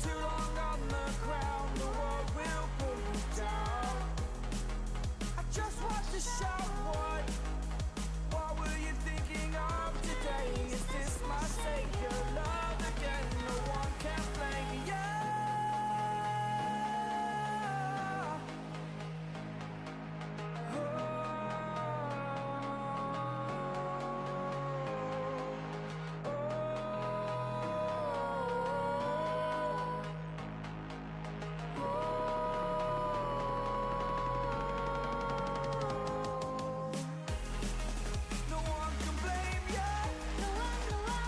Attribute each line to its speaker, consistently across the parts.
Speaker 1: too long on the ground, the world will pull you down. I just want to shout what were you thinking of today? Is this my savior love again? No one can blame me, yeah.
Speaker 2: No one, no one,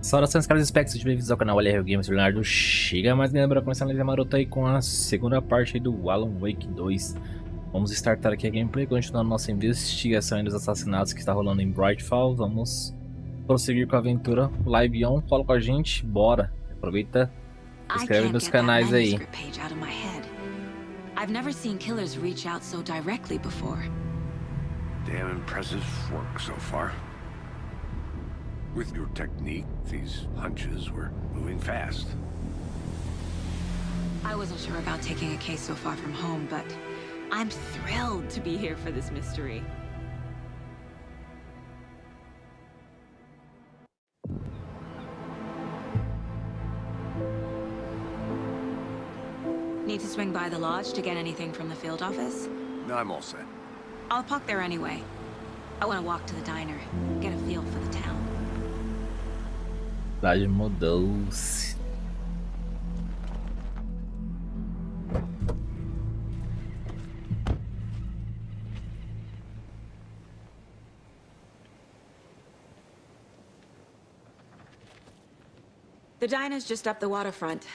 Speaker 2: Saudações, caros specs, sejam bem-vindos ao canal LR Games Leonardo. Chega mais lembra começando a análise marota aí com a segunda parte aí do Alan Wake 2. Vamos startar aqui a gameplay, continuando nossa investigação dos assassinatos que está rolando em Brightfall. Vamos prosseguir com a aventura. Live on, cola com a gente, bora. Aproveita, se inscreve nos canais aí.
Speaker 3: I've never seen killers reach out so directly before.
Speaker 4: Damn impressive work so far. With your technique, these hunches were moving fast.
Speaker 3: I wasn't sure about taking a case so far from home, but I'm thrilled to be here for this mystery. Need to swing by the lodge to get anything from the field office?
Speaker 4: No, I'm all set.
Speaker 3: I'll park there anyway. I want to walk to the diner, get a feel for the town.
Speaker 2: A cidade mudou-se.
Speaker 3: The diner's just up the waterfront.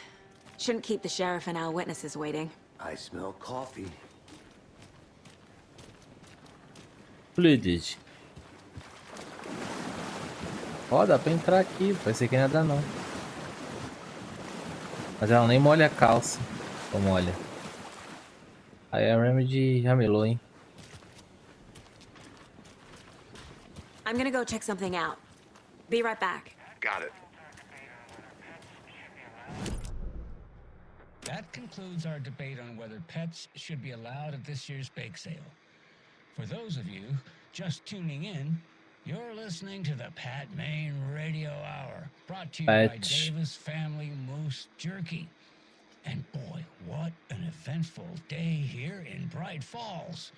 Speaker 3: Shouldn't keep the sheriff and our witnesses waiting.
Speaker 4: I smell coffee.
Speaker 2: Fluidez. Ó, dá pra entrar aqui, pensei que não ia dar não. Mas ela nem molha a calça. Ou molha. Aí a Remedy já melou, hein.
Speaker 3: I'm gonna go check something out. Be right back.
Speaker 4: Got it.
Speaker 5: That concludes our debate on whether pets should be allowed at this year's bake sale. For those of you just tuning in, you're listening to the Pat Main Radio Hour, brought to you by Davis Family Moose Jerky. And boy, what an eventful day here in Bright Falls.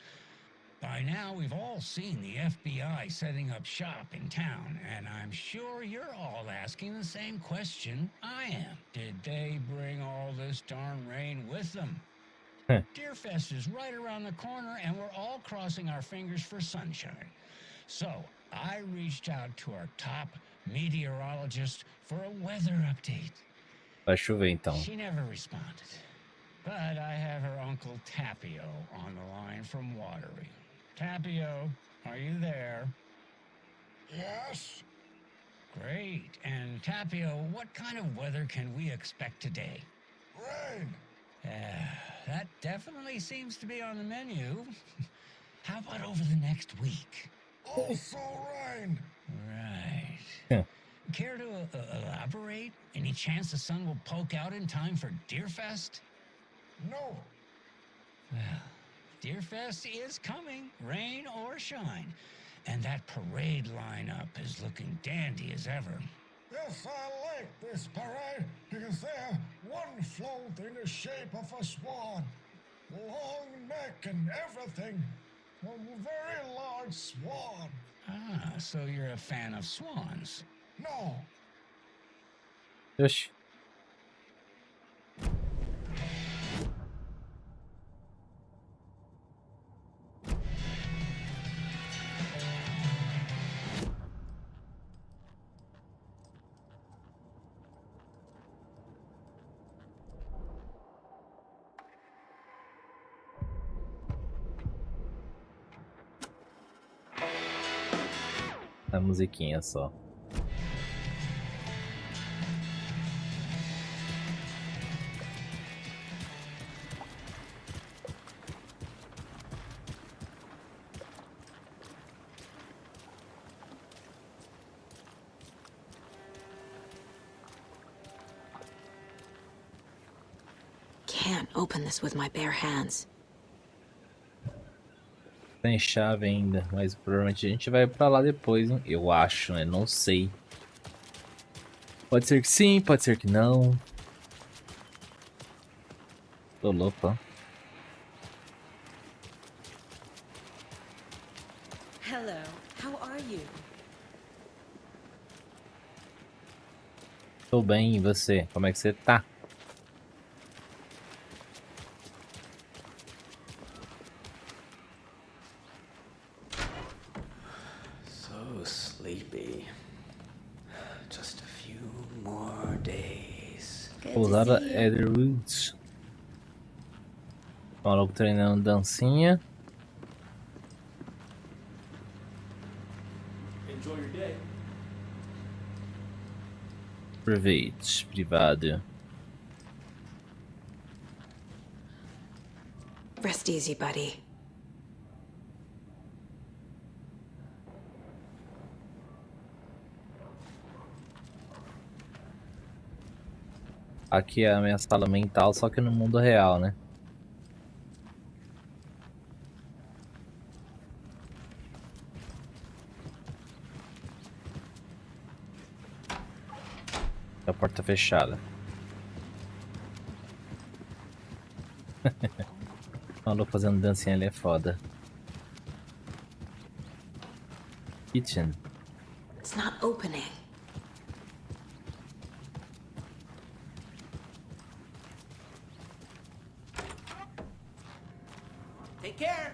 Speaker 5: By now, we've all seen the FBI setting up shop in town, and I'm sure you're all asking the same question I am. Did they bring all this darn rain with them? Deerfest is right around the corner, and we're all crossing our fingers for sunshine. So, I reached out to our top meteorologist for a weather update.
Speaker 2: Vai chover então.
Speaker 5: She never responded. But I have her uncle Tapio on the line from Watery. Tapio, are you there?
Speaker 6: Yes.
Speaker 5: Great. And Tapio, what kind of weather can we expect today?
Speaker 6: Rain.
Speaker 5: That definitely seems to be on the menu. How about over the next week?
Speaker 6: Also rain.
Speaker 5: Right.
Speaker 2: Yeah.
Speaker 5: Care to elaborate? Any chance the sun will poke out in time for Deerfest?
Speaker 6: No.
Speaker 5: Well, Deerfest is coming, rain or shine. And that parade lineup is looking dandy as ever.
Speaker 6: Yes, I like this parade because they have one float in the shape of a swan. Long neck and everything. A very large swan.
Speaker 5: Ah, so you're a fan of swans.
Speaker 6: No.
Speaker 2: Oxi. A musiquinha só.
Speaker 3: Can't open this with my bare hands.
Speaker 2: Tem chave ainda, mas provavelmente a gente vai pra lá depois, hein? Eu acho, né? Não sei. Pode ser que sim, pode ser que não. Tô louco, ó.
Speaker 3: Hello, how are you?
Speaker 2: Tô bem, e você? Como é que você tá?
Speaker 7: So sleepy. Just a few
Speaker 2: Pousada Edwards. Maluco treinando dancinha.
Speaker 7: Enjoy your day.
Speaker 2: Private, privado.
Speaker 3: Rest easy, buddy.
Speaker 2: Aqui é a minha sala mental, só que no mundo real, né? A porta fechada. O maluco fazendo dancinha ali é foda. Kitchen.
Speaker 3: It's not opening.
Speaker 7: Take care.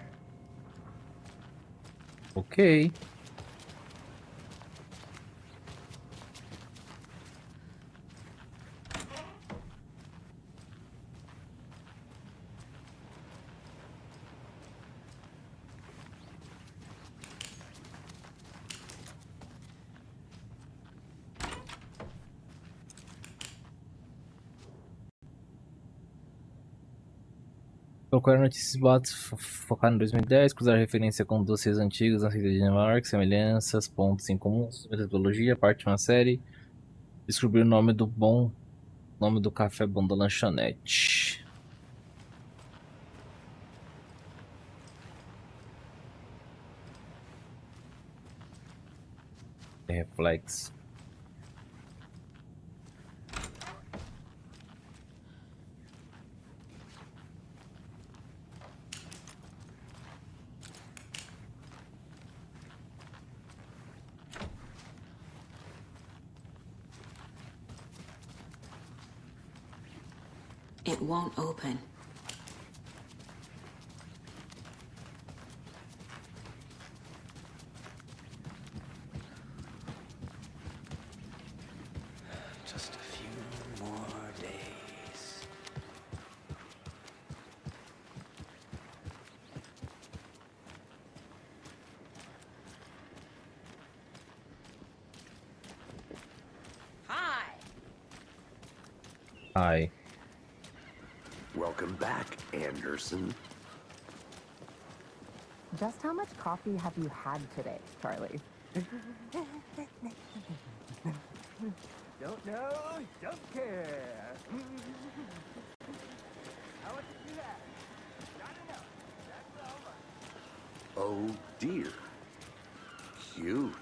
Speaker 2: Ok. Procurar notícias boatos focar no 2010, cruzar referência com dossiês antigos, na de Nova York, semelhanças, pontos em comuns, metodologia, parte de uma série. Descobrir o nome do café bom da lanchonete. Reflexo.
Speaker 3: It won't open.
Speaker 7: Just a few more days.
Speaker 3: Hi.
Speaker 2: Ai.
Speaker 4: Welcome back, Anderson.
Speaker 8: Just how much coffee have you had today, Charlie? Don't know, don't care. How much did you have? I don't know. That's all much.
Speaker 4: Oh dear. Cute.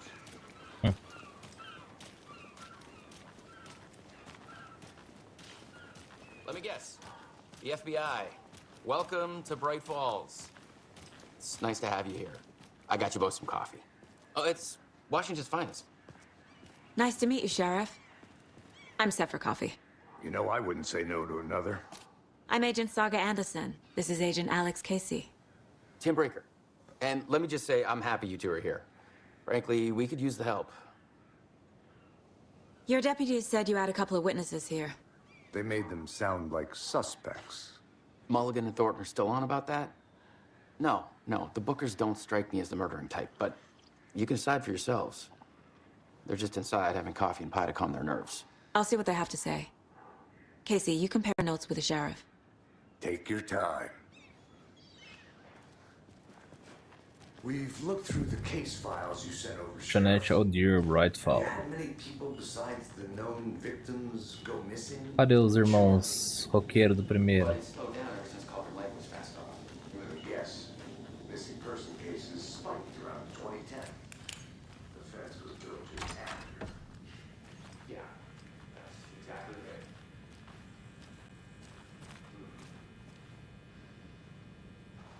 Speaker 7: Let me guess. The FBI. Welcome to Bright Falls. It's nice to have you here. I got you both some coffee. Oh, it's Washington's finest.
Speaker 3: Nice to meet you, Sheriff. I'm set for coffee.
Speaker 4: You know, I wouldn't say no to another.
Speaker 3: I'm Agent Saga Anderson. This is Agent Alex Casey.
Speaker 7: Tim Brinker. And let me just say, I'm happy you two are here. Frankly, we could use the help.
Speaker 3: Your deputies said you had a couple of witnesses here.
Speaker 4: They made them sound like suspects.
Speaker 7: Mulligan and Thornton are still on about that? No, the Bookers don't strike me as the murdering type, but you can decide for yourselves. They're just inside having coffee and pie to calm their nerves.
Speaker 3: I'll see what they have to say. Casey, you compare notes with the sheriff.
Speaker 4: Take your time. We've looked through the case files you sent over.
Speaker 2: Lanchonete, oh dear, Brightfall.
Speaker 4: How many people besides the known victims go missing?
Speaker 2: Cadê os irmãos roqueiro do primeiro?
Speaker 7: It's slowed down ever since Calder Light was passed off.
Speaker 4: Yes. Missing person cases spiked around 2010. The fence was built just after.
Speaker 7: Yeah, that's exactly right.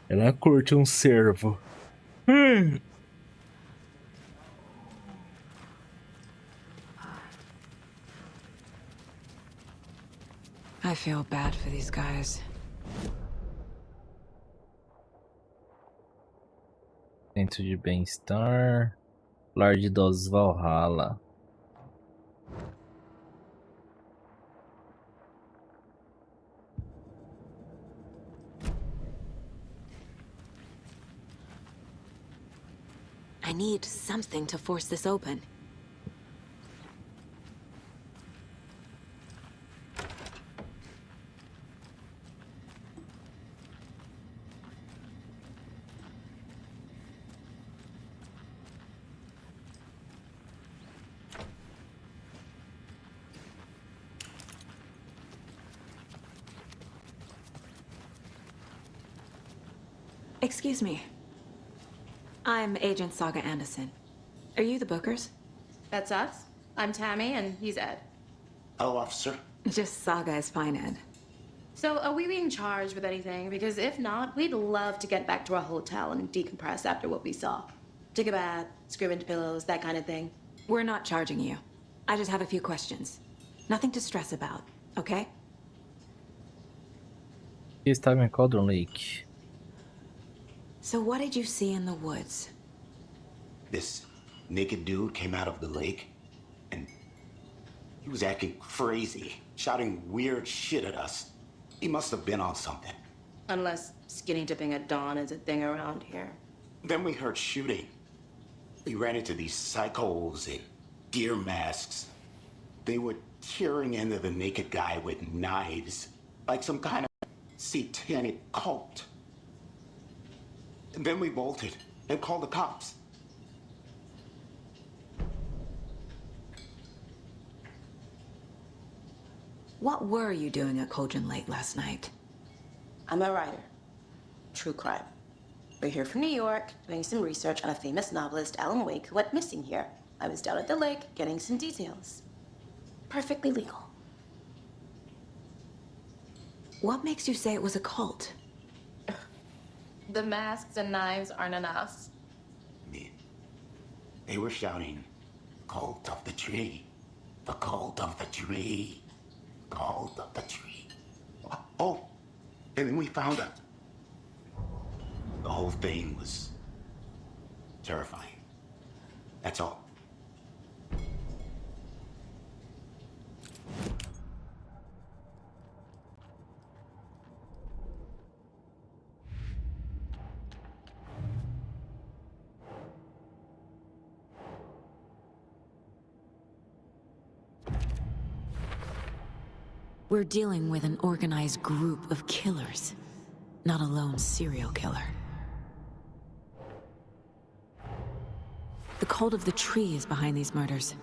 Speaker 2: Ela curte um cervo.
Speaker 3: I feel bad for these guys.
Speaker 2: Centro de bem-estar. Lar de idosos Valhalla.
Speaker 3: I need something to force this open. Excuse me. I'm Agent Saga Anderson. Are you the Bookers?
Speaker 9: That's us. I'm Tammy, and he's Ed.
Speaker 10: Hello, officer.
Speaker 3: Just Saga is fine, Ed.
Speaker 9: So, are we being charged with anything? Because if not, we'd love to get back to our hotel and decompress after what we saw. Take a bath, scream into pillows, that kind of thing.
Speaker 3: We're not charging you. I just have a few questions. Nothing to stress about, okay?
Speaker 2: Estava em Cauldron Lake.
Speaker 3: So what did you see in the woods?
Speaker 10: This naked dude came out of the lake, and he was acting crazy, shouting weird shit at us. He must have been on something.
Speaker 9: Unless skinny dipping at dawn is a thing around here.
Speaker 10: Then we heard shooting. We ran into these psychos in deer masks. They were tearing into the naked guy with knives, like some kind of satanic cult. And then we bolted and called the cops.
Speaker 3: What were you doing at Cauldron Lake last night?
Speaker 9: I'm a writer. True crime. We're here from New York, doing some research on a famous novelist, Alan Wake, who went missing here. I was down at the lake, getting some details. Perfectly legal.
Speaker 3: What makes you say it was a cult?
Speaker 9: The masks and knives aren't enough.
Speaker 10: They were shouting, "Cult of the tree, the cult of the tree, cult of the tree." Oh, and then we found out. The whole thing was terrifying. That's all.
Speaker 3: We're dealing with an organized group of killers, not a lone serial killer. The cult of the tree is behind these murders.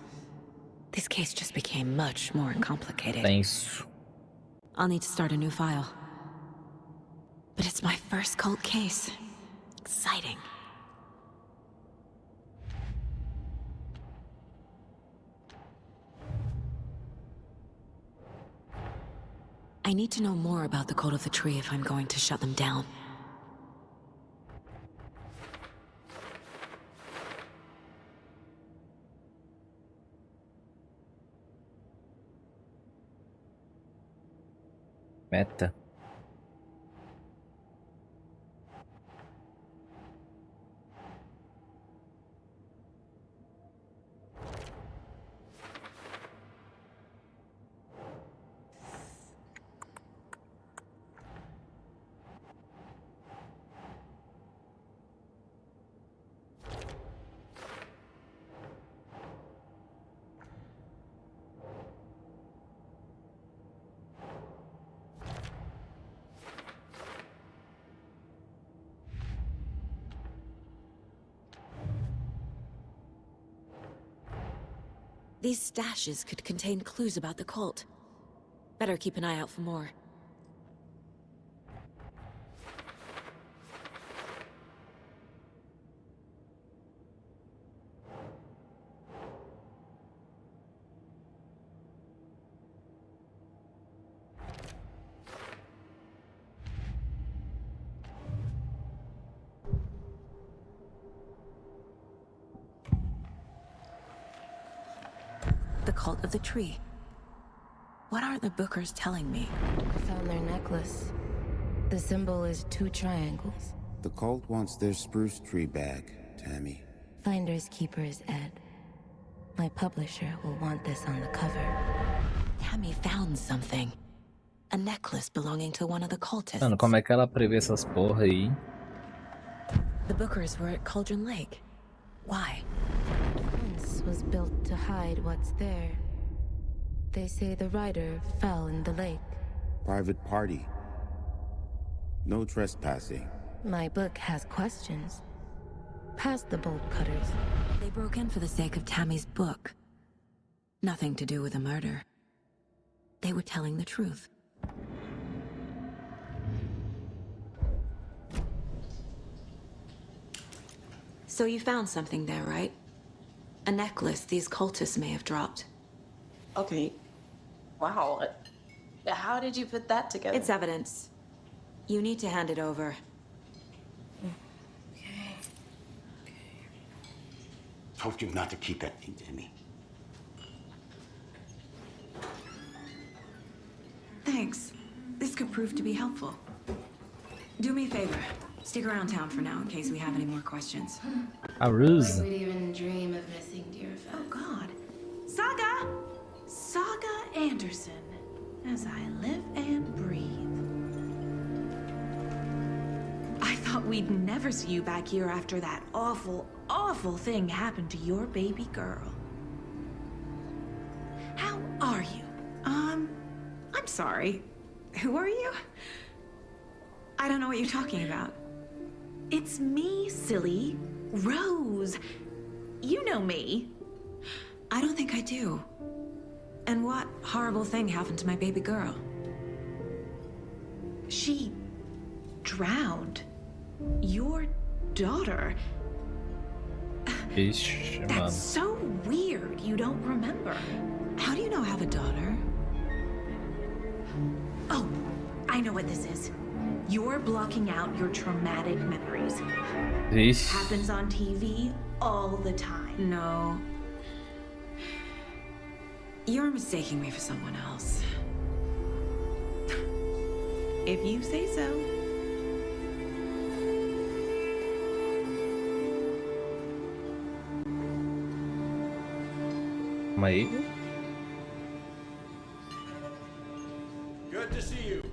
Speaker 3: This case just became much more complicated.
Speaker 2: Thanks.
Speaker 3: I'll need to start a new file. But it's my first cult case. Exciting. I need to know more about the cult of the tree if I'm going to shut them down.
Speaker 2: Meta.
Speaker 3: These stashes could contain clues about the cult. Better keep an eye out for more. The cult of the tree. What are the Bookers telling me?
Speaker 11: I found their necklace. The symbol is 2 triangles.
Speaker 12: The cult wants their spruce tree back, Tammy.
Speaker 11: Finders keepers, Ed. My publisher will want this on the cover.
Speaker 3: Tammy found something. A necklace belonging to one of the cultists.
Speaker 2: Mano, como é que ela prevê essas porra aí?
Speaker 3: The Bookers were at Cauldron Lake. Why?
Speaker 11: Fence was built to hide what's there. They say the rider fell in the lake.
Speaker 12: Private party. No trespassing.
Speaker 11: My book has questions. Past the bolt cutters.
Speaker 3: They broke in for the sake of Tammy's book. Nothing to do with a murder. They were telling the truth. So you found something there, right? A necklace these cultists may have dropped.
Speaker 9: Okay. Wow. How did you put that together?
Speaker 3: It's evidence. You need to hand it over.
Speaker 10: Told you not to keep that thing to me.
Speaker 3: Thanks. This could prove to be helpful. Do me a favor. Stick around town for now in case we have any more questions.
Speaker 2: Aruz.
Speaker 11: Would even dream of missing Deerfest.
Speaker 13: Oh God. Saga Anderson. As I live and breathe. I thought we'd never see you back here after that awful, awful thing happened to your baby girl. How are you? I'm sorry. Who are you? I don't know what you're talking about. It's me, silly. Rose. You know me.
Speaker 3: I don't think I do. And what horrible thing happened to my baby girl?
Speaker 13: She drowned. Your daughter.
Speaker 2: Ixi, mano.
Speaker 13: That's so weird you don't remember.
Speaker 3: How do you know I have a daughter?
Speaker 13: Oh, I know what this is. You're blocking out your traumatic memories.
Speaker 2: Ixi.
Speaker 13: Happens on TV all the time.
Speaker 3: No. You're mistaking me for someone else.
Speaker 13: If you say so.
Speaker 2: Calma aí.
Speaker 14: Good to see you.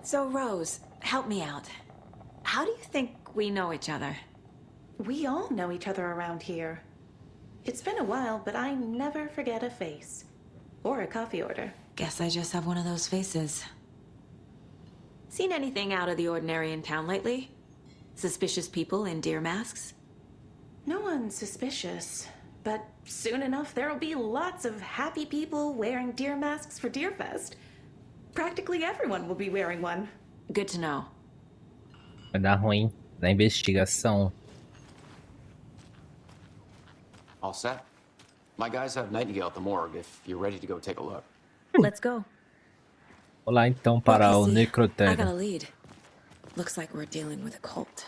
Speaker 3: So, Rose, help me out. How do you think we know each other?
Speaker 9: We all know each other around here. It's been a while, but I never forget a face. Or a coffee order.
Speaker 3: Guess I just have one of those faces. Seen anything out of the ordinary in town lately? Suspicious people in deer masks?
Speaker 9: No one's suspicious. But soon enough, there'll be lots of happy people wearing deer masks for Deerfest. Practically everyone will be wearing one.
Speaker 3: Good to know.
Speaker 2: Vai dar ruim na investigação.
Speaker 7: All set? My guys have Nightingale at the morgue if you're ready to go take a look.
Speaker 13: Let's go.
Speaker 2: Olá então para o
Speaker 3: I got a
Speaker 2: necrotério.
Speaker 3: lead. Looks like we're dealing with a cult.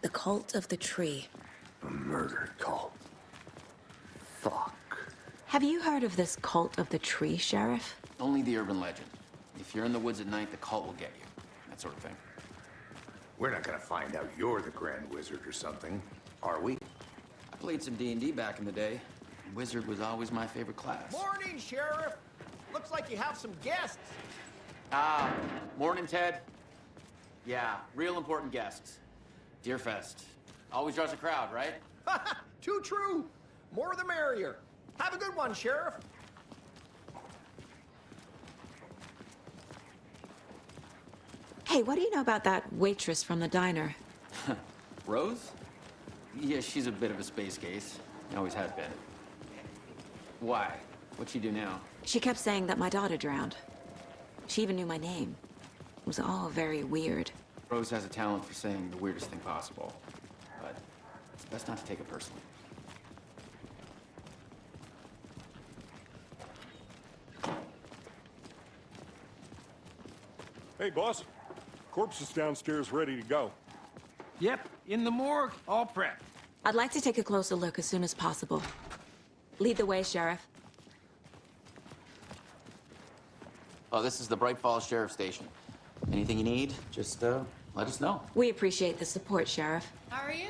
Speaker 3: The cult of the tree.
Speaker 4: A murder cult. Fuck.
Speaker 3: Have you heard of this cult of the tree, Sheriff?
Speaker 7: Only the urban legend. If you're in the woods at night, the cult will get you. That sort of thing.
Speaker 14: We're not gonna find out you're the Grand Wizard or something, are we?
Speaker 7: I played some D&D back in the day. Wizard was always my favorite class.
Speaker 8: Morning, Sheriff. Looks like you have some guests.
Speaker 7: Ah, morning, Ted. Yeah, real important guests. Deerfest. Always draws a crowd, right?
Speaker 8: Too true. More the merrier. Have a good one, Sheriff.
Speaker 3: Hey, what do you know about that waitress from the diner?
Speaker 7: Rose? Yeah, she's a bit of a space case. Always has been. Why? What'd she do now?
Speaker 3: She kept saying that my daughter drowned. She even knew my name. It was all very weird.
Speaker 7: Rose has a talent for saying the weirdest thing possible, but it's best not to take it personally.
Speaker 15: Hey, boss. Corpse is downstairs ready to go.
Speaker 16: Yep, in the morgue, all prepped.
Speaker 3: I'd like to take a closer look as soon as possible. Lead the way, Sheriff.
Speaker 7: Oh, this is the Bright Falls Sheriff Station. Anything you need, just let us know.
Speaker 3: We appreciate the support, Sheriff.
Speaker 17: How are you?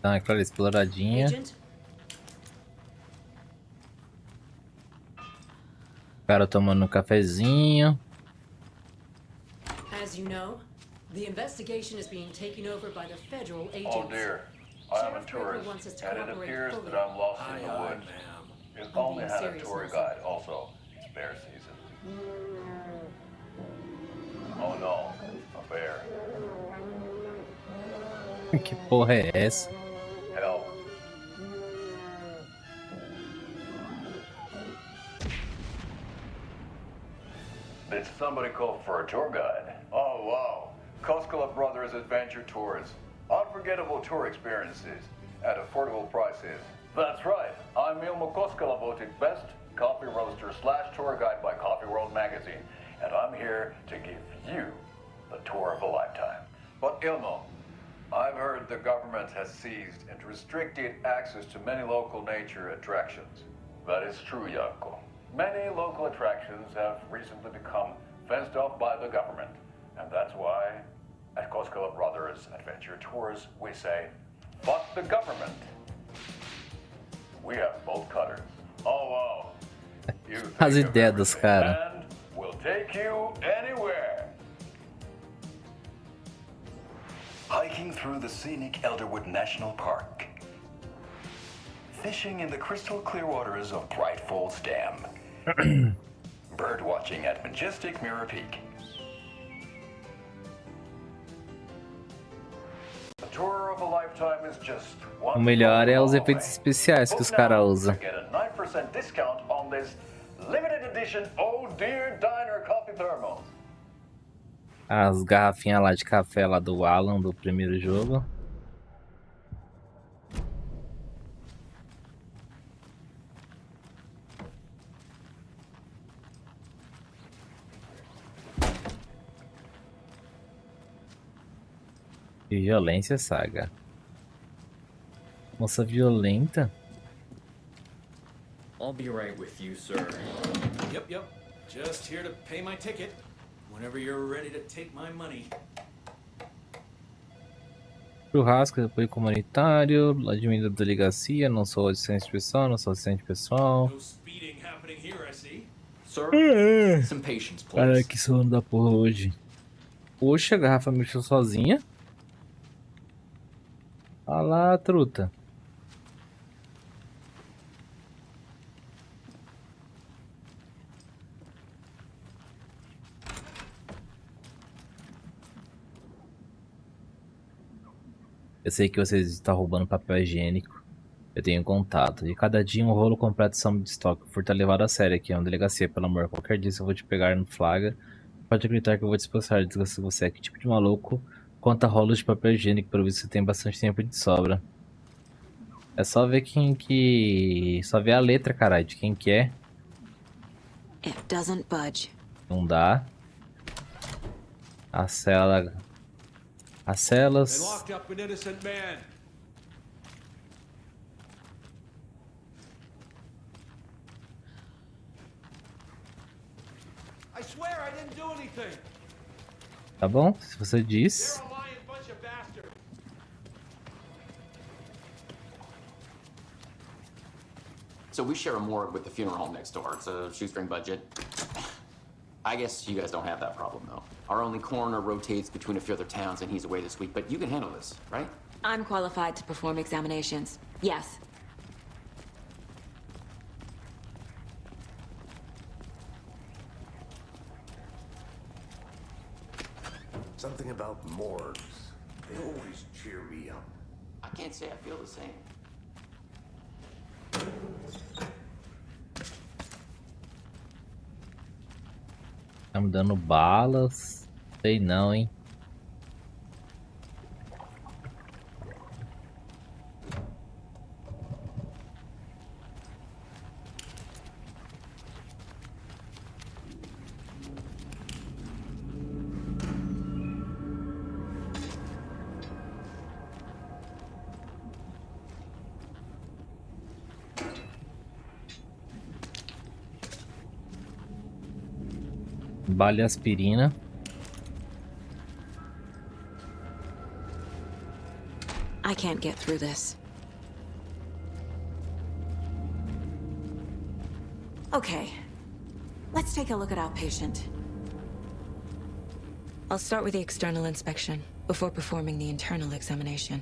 Speaker 2: Dá aquela exploradinha. Cara tomando um cafezinho.
Speaker 17: As you know, the investigation is being taken over by the federal agents.
Speaker 18: Oh dear, I'm a tourist, and it appears that I'm lost in the woods. If only had a tour guide, also. It's bear season. Oh no, a bear.
Speaker 2: Que porra é essa?
Speaker 18: Help. Did somebody call for a tour guide? Oh wow, Koskela Brothers Adventure Tours. Unforgettable tour experiences at affordable prices. That's right, I'm Ilmo Koskela, voted best coffee roaster / tour guide by Coffee World magazine, and I'm here to give you the tour of a lifetime. But Ilmo, I've heard the government has seized and restricted access to many local nature attractions. That is true, Janko. Many local attractions have recently become fenced off by the government, and that's why at Koskela Brothers Adventure Tours we say, fuck the government. We have bolt cutters. Oh wow. You
Speaker 2: As ideias dos caras.
Speaker 18: And we'll take you anywhere. Hiking through the scenic Elderwood National Park. Fishing in the crystal clear waters of Bright Falls Dam. Bird watching at majestic Mirror Peak. A tour of a lifetime is just
Speaker 2: O
Speaker 18: one.
Speaker 2: melhor é os efeitos especiais que os caras usam.
Speaker 18: Get a 9% discount on this limited edition Oh Dear Diner coffee thermos.
Speaker 2: As garrafinhas lá de café lá do Alan do primeiro jogo. Violência, saga. Moça violenta.
Speaker 19: I'll be right with you, sir.
Speaker 16: Yep. Just here to pay my ticket. Whenever you're ready to take my money.
Speaker 2: Churrasco, apoio comunitário, admin da delegacia, não sou assistente pessoal, não sou assistente pessoal.
Speaker 16: No speeding happening here, I see.
Speaker 19: Sir, some patience, please.
Speaker 2: Cara, que sono da porra hoje. Poxa, a garrafa mexeu sozinha. Olha lá, truta. Eu sei que vocês estão roubando papel higiênico. Eu tenho contato. E cada dia um rolo completo são de estoque. Por estar levado a sério aqui, é uma delegacia, pelo amor. Qualquer dia eu vou te pegar no flagra. Pode acreditar que eu vou te expulsar. Diga se você é que tipo de maluco. Conta rolos de papel higiênico, pelo visto você tem bastante tempo de sobra. É só ver quem que... Só ver a letra, caralho, de quem que é.
Speaker 3: It doesn't budge.
Speaker 2: Não dá. A cela... As celas...
Speaker 16: They locked up an innocent man. I swear I didn't do anything.
Speaker 2: Tá bom, se você diz.
Speaker 16: They're a lying bunch of bastards.
Speaker 7: So we share a morgue with the funeral home next door. It's a shoestring budget. I guess you guys don't have that problem, though. Our only coroner rotates between a few other towns, and he's away this week, but you can handle this, right?
Speaker 3: I'm qualified to perform examinations. Yes.
Speaker 14: Something about morgues. They always cheer me up.
Speaker 7: I can't say I feel the same.
Speaker 2: Tá me dando balas. Sei não, hein. Bala e aspirina.
Speaker 3: I can't get through this. Okay, let's take a look at our patient. I'll start with the external inspection before performing the internal examination.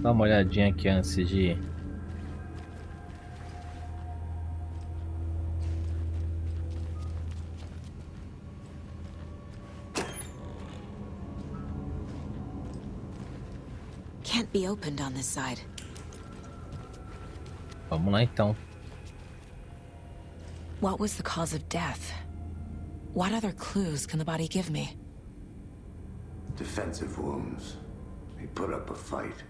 Speaker 2: Dá uma olhadinha aqui antes de ir.
Speaker 3: Can't be opened on this side.
Speaker 2: Vamos lá então.
Speaker 3: What was the cause of death? What other clues can the body give me?
Speaker 4: Defensive wounds. He put up a fight.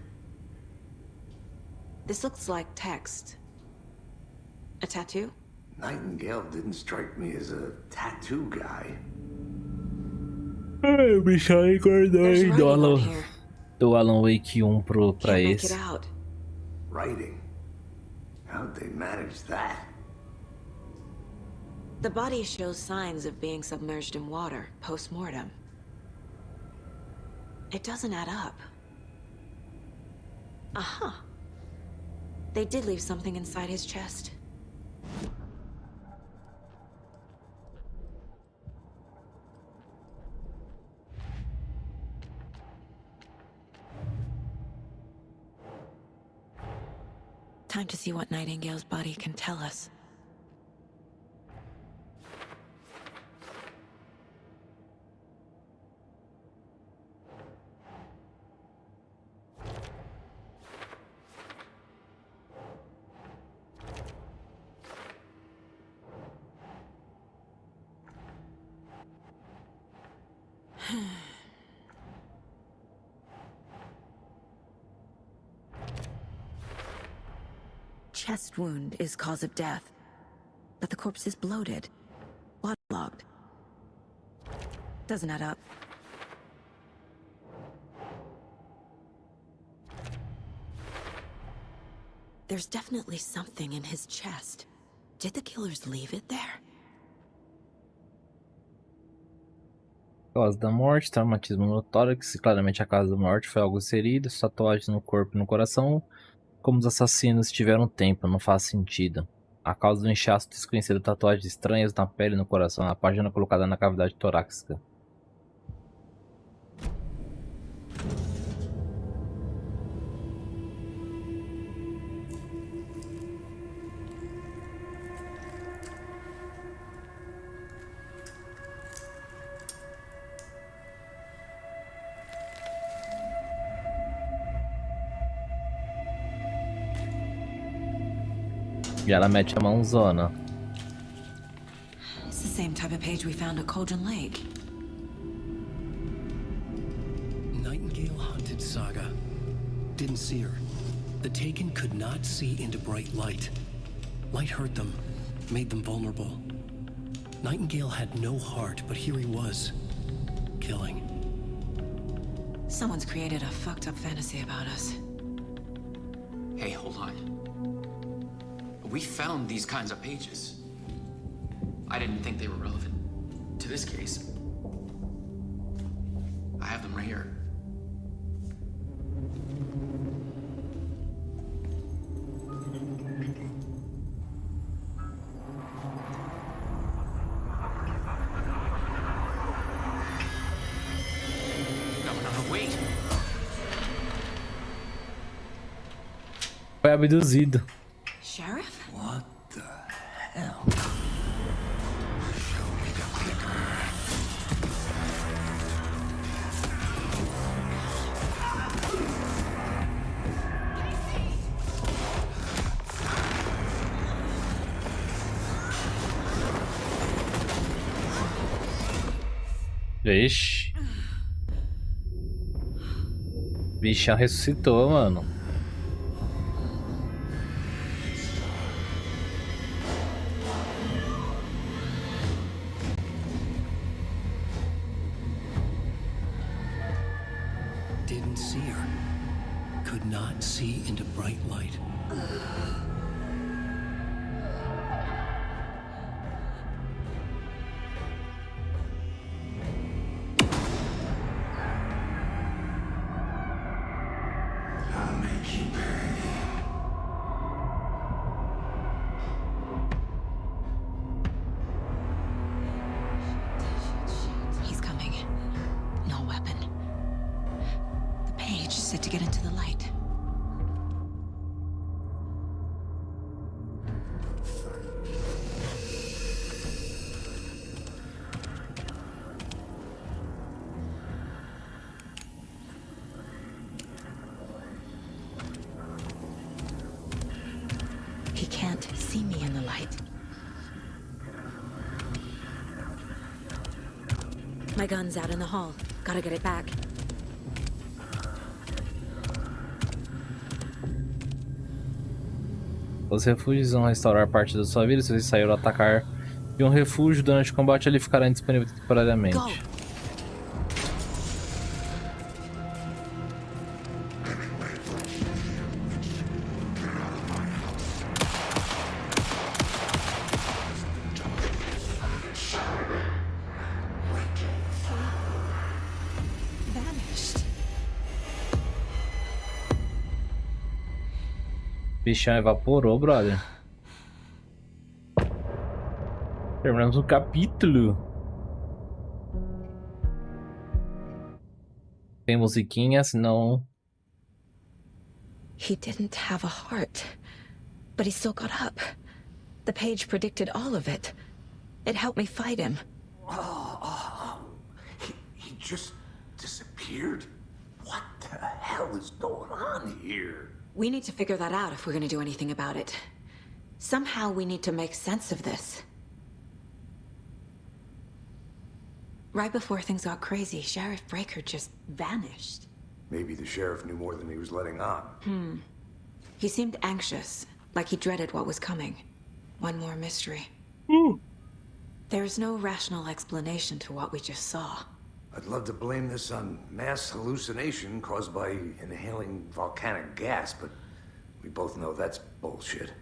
Speaker 3: This looks like text. A tattoo?
Speaker 4: Nightingale didn't strike me as a tattoo guy.
Speaker 2: Ai, me recordei do Alan Wake 1 pra esse.
Speaker 4: Writing? How'd they manage that?
Speaker 3: The body shows signs of being submerged in water post-mortem. It doesn't add up. Uh-huh. They did leave something inside his chest. Time to see what Nightingale's body can tell us. Chest wound is cause of death, but the corpse is bloated, waterlogged. Doesn't add up. There's definitely something in his chest. Did the killers leave it there?
Speaker 2: Causa da morte, traumatismo no tórax, claramente a causa da morte foi algo inserido, tatuagens no corpo e no coração. Como os assassinos tiveram tempo, não faz sentido. A causa do inchaço desconhecido, tatuagens estranhas na pele e no coração, na página colocada na cavidade torácica. E ela mete a mãozona.
Speaker 3: It's the same type of page we found at Cauldron Lake.
Speaker 20: Nightingale hunted Saga. Didn't see her. The Taken could not see into bright light. Light hurt them, made them vulnerable. Nightingale had no heart, but here he was, killing.
Speaker 3: Someone's created a fucked up fantasy about us.
Speaker 7: Hey, hold on. We found these kinds of pages. I didn't think they were relevant to this case. I have them right here. No, wait.
Speaker 2: Foi abduzido.
Speaker 3: Sheriff?
Speaker 4: What the hell? Show me the clicker.
Speaker 2: Vixe. Bichão ressuscitou, mano.
Speaker 20: Didn't see her. Could not see into bright light.
Speaker 3: He's coming. No weapon. The page said to get into the light. He can't see me in the light. My gun's out in the hall. Gotta get it back.
Speaker 2: Os refúgios vão restaurar parte da sua vida se você sair ou atacar de um refúgio durante o combate, ele ficará indisponível temporariamente.
Speaker 3: Go. Vanished.
Speaker 2: Bichão evaporou, brother. Terminamos o capítulo. Tem musiquinha, senão...
Speaker 3: He didn't have a heart, but he still got up. The page predicted all of it. It helped me fight him.
Speaker 14: He just disappeared? What the hell is going on here?
Speaker 3: We need to figure that out if we're going to do anything about it. Somehow we need to make sense of this. Right before things got crazy, Sheriff Breaker just vanished.
Speaker 14: Maybe the sheriff knew more than he was letting on.
Speaker 3: He seemed anxious, like he dreaded what was coming. One more mystery. There's no rational explanation to what we just saw.
Speaker 14: I'd love to blame this on mass hallucination caused by inhaling volcanic gas, but we both know that's bullshit.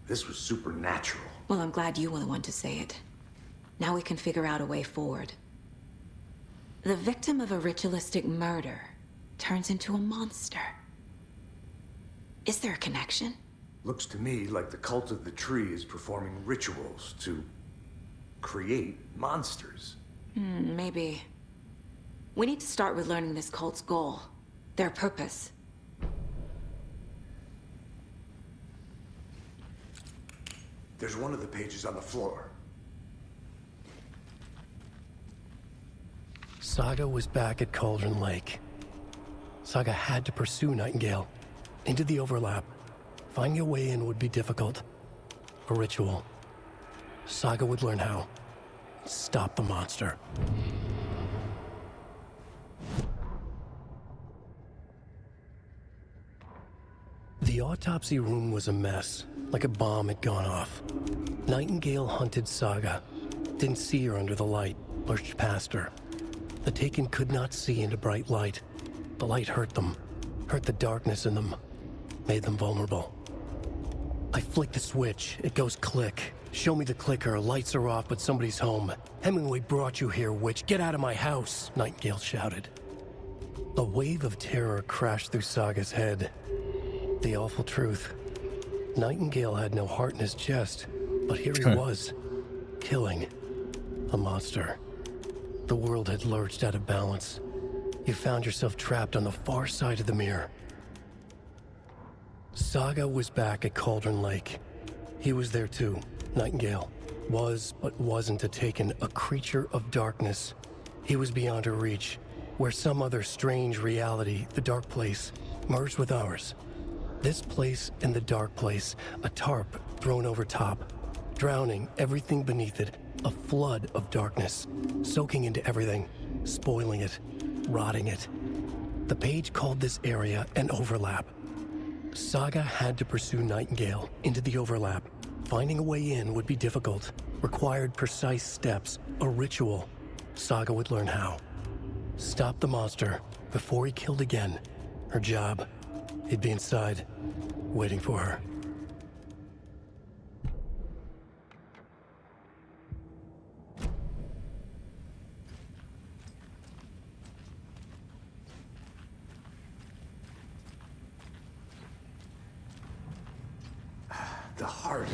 Speaker 14: This was supernatural.
Speaker 3: Well, I'm glad you were the one to say it. Now we can figure out a way forward. The victim of a ritualistic murder turns into a monster. Is there a connection?
Speaker 14: Looks to me like the cult of the tree is performing rituals to create monsters.
Speaker 3: Maybe. We need to start with learning this cult's goal, their purpose.
Speaker 14: There's one of the pages on the floor.
Speaker 20: Saga was back at Cauldron Lake. Saga had to pursue Nightingale into the overlap. Finding a way in would be difficult. A ritual. Saga would learn how. Stop the monster. The autopsy room was a mess, like a bomb had gone off. Nightingale hunted Saga. Didn't see her under the light, lurched past her. The Taken could not see into bright light. The light hurt them, hurt the darkness in them, made them vulnerable. I flick the switch, it goes click. Show me the clicker, lights are off, but somebody's home. Hemingway brought you here, witch. Get out of my house, Nightingale shouted. A wave of terror crashed through Saga's head. The awful truth. Nightingale had no heart in his chest, but here he was, killing a monster. The world had lurched out of balance. You found yourself trapped on the far side of the mirror. Saga was back at Cauldron Lake. He was there too. Nightingale was, but wasn't a Taken, a creature of darkness. He was beyond her reach, where some other strange reality, the dark place, merged with ours. This place and the dark place, a tarp thrown over top, drowning everything beneath it, A flood of darkness, soaking into everything, spoiling it, rotting it. The page called this area an overlap. Saga had to pursue Nightingale into the overlap. Finding a way in would be difficult, required precise steps, a ritual. Saga would learn how. Stop the monster before he killed again. Her job. He'd be inside, waiting for her.
Speaker 14: The heart.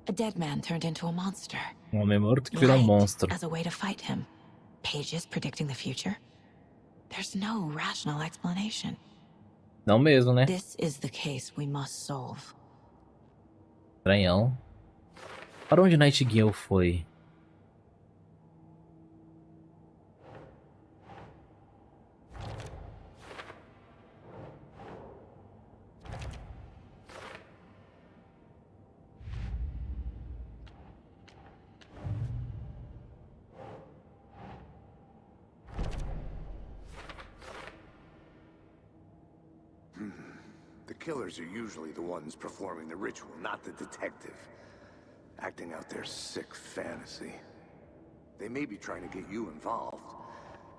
Speaker 3: A dead man turned into a monster.
Speaker 2: Homem morto que virou monstro.
Speaker 3: As a way to fight him. Pages predicting the future. There's no rational explanation.
Speaker 2: Não mesmo, né?
Speaker 3: This is the case we must solve.
Speaker 2: Estranhão. Para onde Nightingale foi?
Speaker 14: The killers are usually the ones performing the ritual, not the detective. Acting out their sick fantasy. They may be trying to get you involved,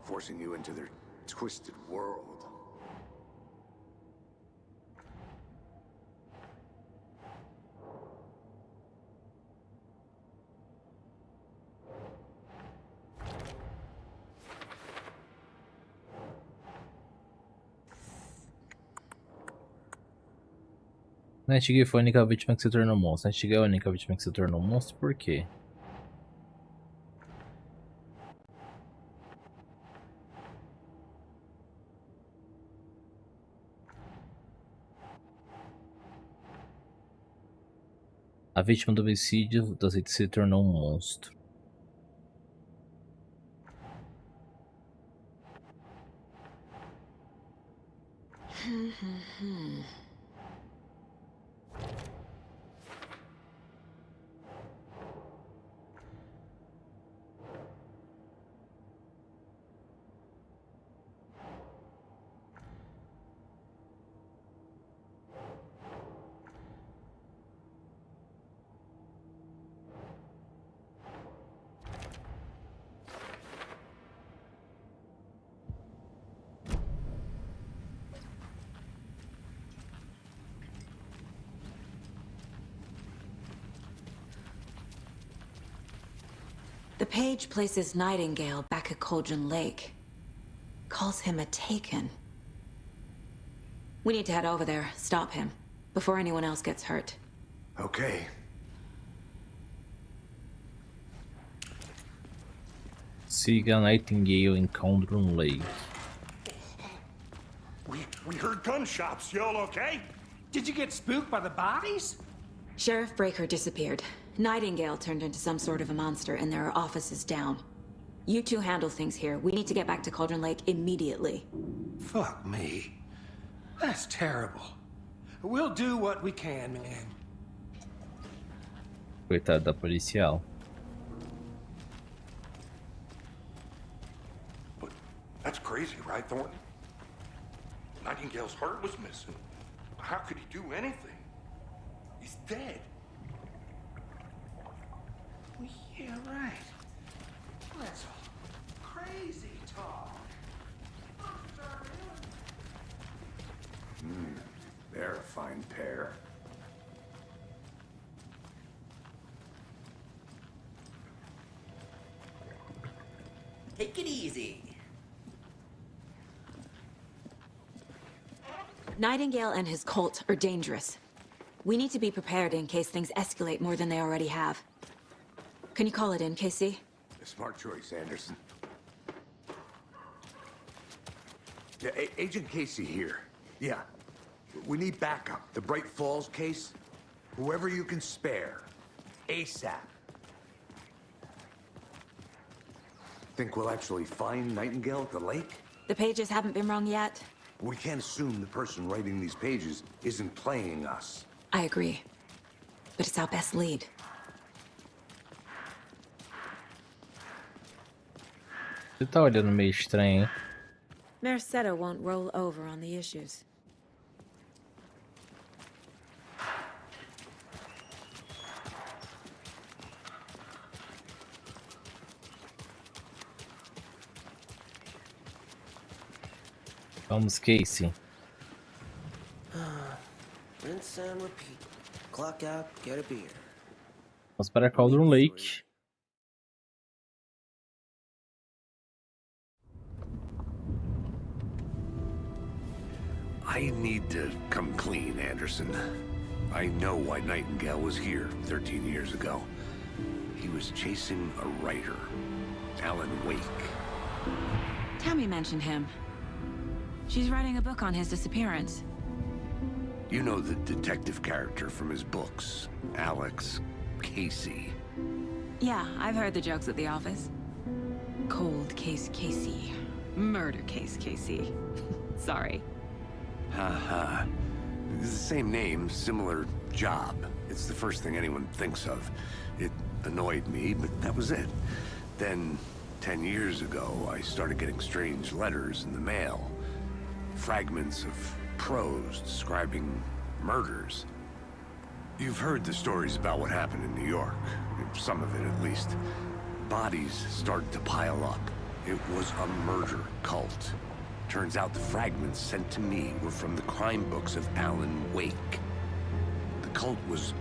Speaker 14: forcing you into their twisted world.
Speaker 2: Nightingale foi a única vítima que se tornou monstro. Nightingale é a única vítima que se tornou monstro, por quê? A vítima do homicídio se tornou um monstro.
Speaker 3: The page places Nightingale back at Cauldron Lake. Calls him a Taken. We need to head over there, stop him, before anyone else gets hurt.
Speaker 14: Okay.
Speaker 2: Siga Nightingale em Cauldron Lake.
Speaker 6: We heard gunshots. Y'all okay?
Speaker 8: Did you get spooked by the bodies?
Speaker 3: Sheriff Breaker disappeared. Nightingale turned into some sort of a monster, and there are offices down. You two handle things here. We need to get back to Cauldron Lake immediately.
Speaker 8: Fuck me. That's terrible. We'll do what we can, man.
Speaker 2: Coitado da policial.
Speaker 15: But that's crazy, right, Thornton? Nightingale's heart was missing. How could he do anything? He's dead.
Speaker 8: Well, yeah, right. That's crazy talk.
Speaker 14: They're a fine pair.
Speaker 21: Take it easy.
Speaker 3: Nightingale and his cult are dangerous. We need to be prepared in case things escalate more than they already have. Can you call it in, KC?
Speaker 14: A smart choice, Anderson. Yeah, Agent Casey here. Yeah. We need backup. The Bright Falls case. Whoever you can spare. ASAP. Think we'll actually find Nightingale at the lake?
Speaker 3: The pages haven't been wrong yet.
Speaker 14: We can't assume the person writing these pages isn't playing us.
Speaker 3: I agree. But it's our best lead.
Speaker 2: Você tá olhando meio estranho, hein?
Speaker 3: Mercado won't roll over on the issues.
Speaker 2: Vamos, Casey.
Speaker 1: Rinse and repeat. Clock out, get a beer.
Speaker 2: Vamos para Cauldron Lake.
Speaker 4: I need to come clean, Anderson. I know why Nightingale was here 13 years ago. He was chasing a writer, Alan Wake.
Speaker 3: Tammy mentioned him. She's writing a book on his disappearance.
Speaker 4: You know the detective character from his books, Alex Casey.
Speaker 3: Yeah, I've heard the jokes at the office. Cold case Casey. Murder case Casey. Sorry.
Speaker 4: Haha. It's the same name, similar job. It's the first thing anyone thinks of. It annoyed me, but that was it. Then, 10 years ago, I started getting strange letters in the mail. Fragments of prose describing murders. You've heard the stories about what happened in New York. Some of it, at least. Bodies started to pile up. It was a murder cult. Turns out the fragments sent to me were from the crime books of Alan Wake. The cult was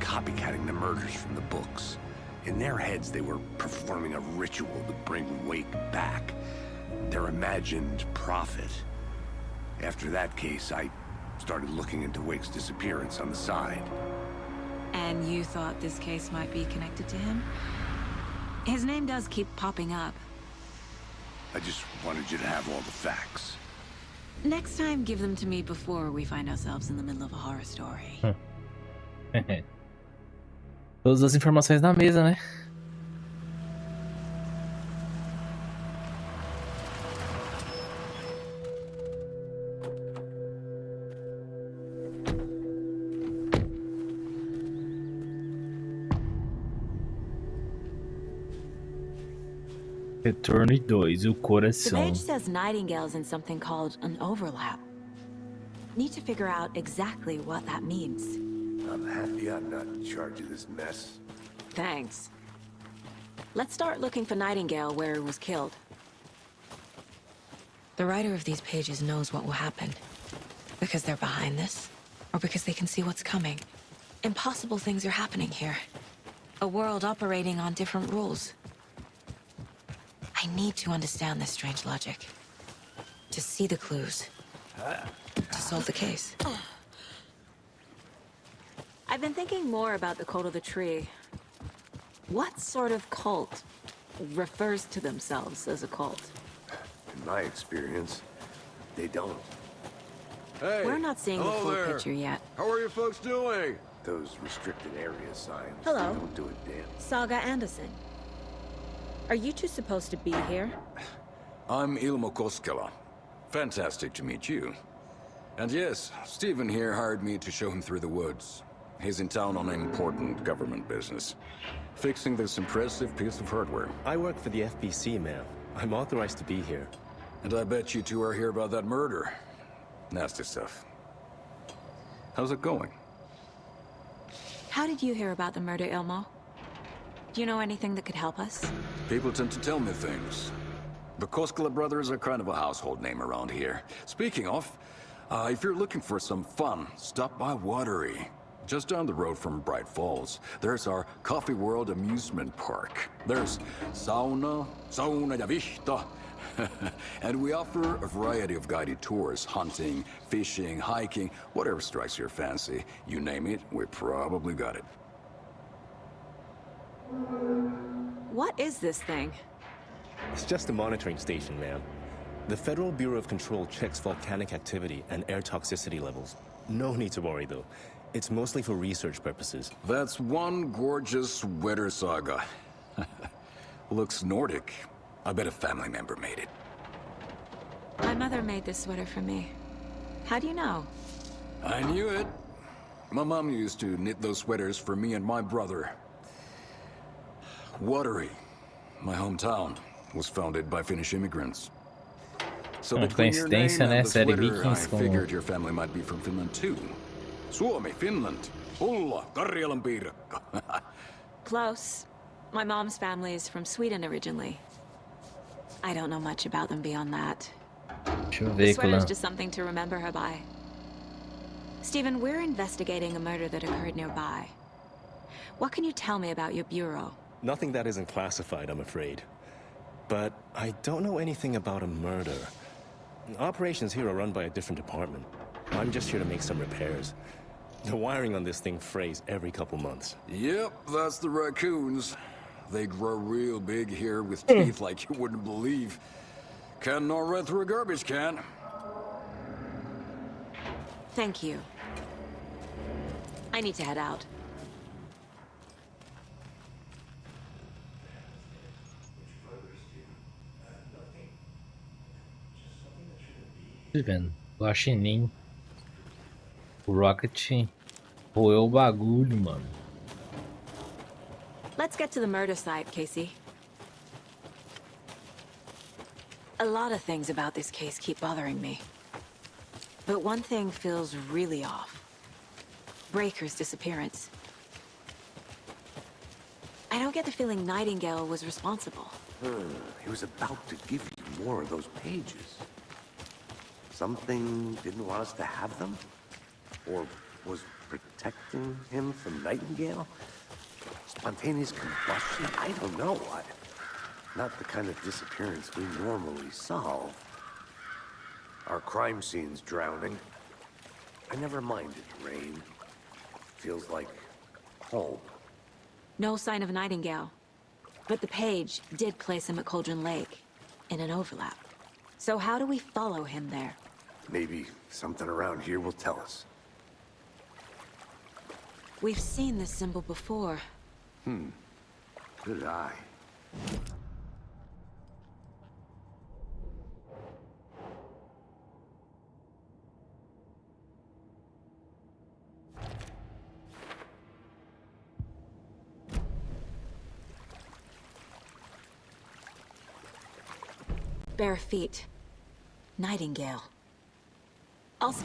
Speaker 4: copycatting the murders from the books. In their heads, they were performing a ritual to bring Wake back. Their imagined prophet. After that case, I started looking into Wake's disappearance on the side.
Speaker 3: And you thought this case might be connected to him? His name does keep popping up.
Speaker 4: I just wanted you to have all the facts.
Speaker 3: Next time, give them to me before we find ourselves in the middle of a horror story.
Speaker 2: Todas as informações na mesa, né? Retorno 2, o
Speaker 3: The
Speaker 2: coração.
Speaker 3: page says Nightingale's in something called an overlap. Need to figure out exactly what that means.
Speaker 14: I'm happy I'm not in charge of this mess.
Speaker 3: Thanks. Let's start looking for Nightingale where he was killed. The writer of these pages knows what will happen. Because they're behind this, or because they can see what's coming. Impossible things are happening here. A world operating on different rules. I need to understand this strange logic. To see the clues. To solve the case. I've been thinking more about the cult of the tree. What sort of cult refers to themselves as a cult?
Speaker 14: In my experience, they don't.
Speaker 22: Hey,
Speaker 3: We're not seeing the
Speaker 22: hello
Speaker 3: full
Speaker 22: there.
Speaker 3: picture yet.
Speaker 22: How are you folks doing?
Speaker 14: Those restricted area signs.
Speaker 3: Hello.
Speaker 14: Don't do a damn.
Speaker 3: Saga Anderson. Are you two supposed to be here?
Speaker 22: I'm Ilmo Koskela. Fantastic to meet you. And yes, Stephen here hired me to show him through the woods. He's in town on important government business. Fixing this impressive piece of hardware.
Speaker 23: I work for the FBC, ma'am. I'm authorized to be here.
Speaker 22: And I bet you two are here about that murder. Nasty stuff. How's it going?
Speaker 3: How did you hear about the murder, Ilmo? Do you know anything that could help us?
Speaker 22: People tend to tell me things. The Koskela brothers are kind of a household name around here. Speaking of, if you're looking for some fun, stop by Watery. Just down the road from Bright Falls, there's our Coffee World amusement park. There's sauna ja vihta. And we offer a variety of guided tours, hunting, fishing, hiking, whatever strikes your fancy. You name it, we probably got it.
Speaker 3: What is this thing?
Speaker 23: It's just a monitoring station, ma'am. The Federal Bureau of Control checks volcanic activity and air toxicity levels. No need to worry, though. It's mostly for research purposes.
Speaker 22: That's one gorgeous weather saga. Looks Nordic. I bet a family member made it.
Speaker 3: My mother made this sweater for me. How do you know?
Speaker 22: I knew it. My mom used to knit those sweaters for me and my brother. Watery, my hometown, was founded by Finnish immigrants. So between your name
Speaker 2: Coincidência, né?
Speaker 22: and the
Speaker 2: Série
Speaker 22: sweater, I
Speaker 2: Vikings com...
Speaker 22: figured your family might be from Finland too. Suomi, Finland, Ulla, Karjalan piirakka.
Speaker 3: Close. My mom's family is from Sweden originally. I don't know much about them beyond that. The sweater's just something to remember her by. Stephen, we're investigating a murder that occurred nearby. What can you tell me about your bureau?
Speaker 23: Nothing that isn't classified, I'm afraid. But I don't know anything about a murder. Operations here are run by a different department. I'm just here to make some repairs. The wiring on this thing frays every couple months.
Speaker 22: Yep, that's the raccoons. They grow real big here with teeth like you wouldn't believe. Can't nor run through a garbage can.
Speaker 3: Thank you. I need to head out.
Speaker 2: Vendo, o Guaxinim, o Rocket roeu o bagulho, mano.
Speaker 3: Let's get to the murder site, Casey. A lot of things about this case keep bothering me. But one thing feels really off. Breaker's disappearance. I don't get the feeling Nightingale was responsible.
Speaker 4: He was about to give you more of those pages. Something didn't want us to have them? Or was protecting him from Nightingale? Spontaneous combustion? I don't know. Not the kind of disappearance we normally solve. Our crime scene's drowning. I never minded rain. Feels like home.
Speaker 3: No sign of Nightingale. But the page did place him at Cauldron Lake, in an overlap. So how do we follow him there?
Speaker 4: Maybe something around here will tell us.
Speaker 3: We've seen this symbol before.
Speaker 4: Good eye.
Speaker 3: Bare feet. Nightingale. Also...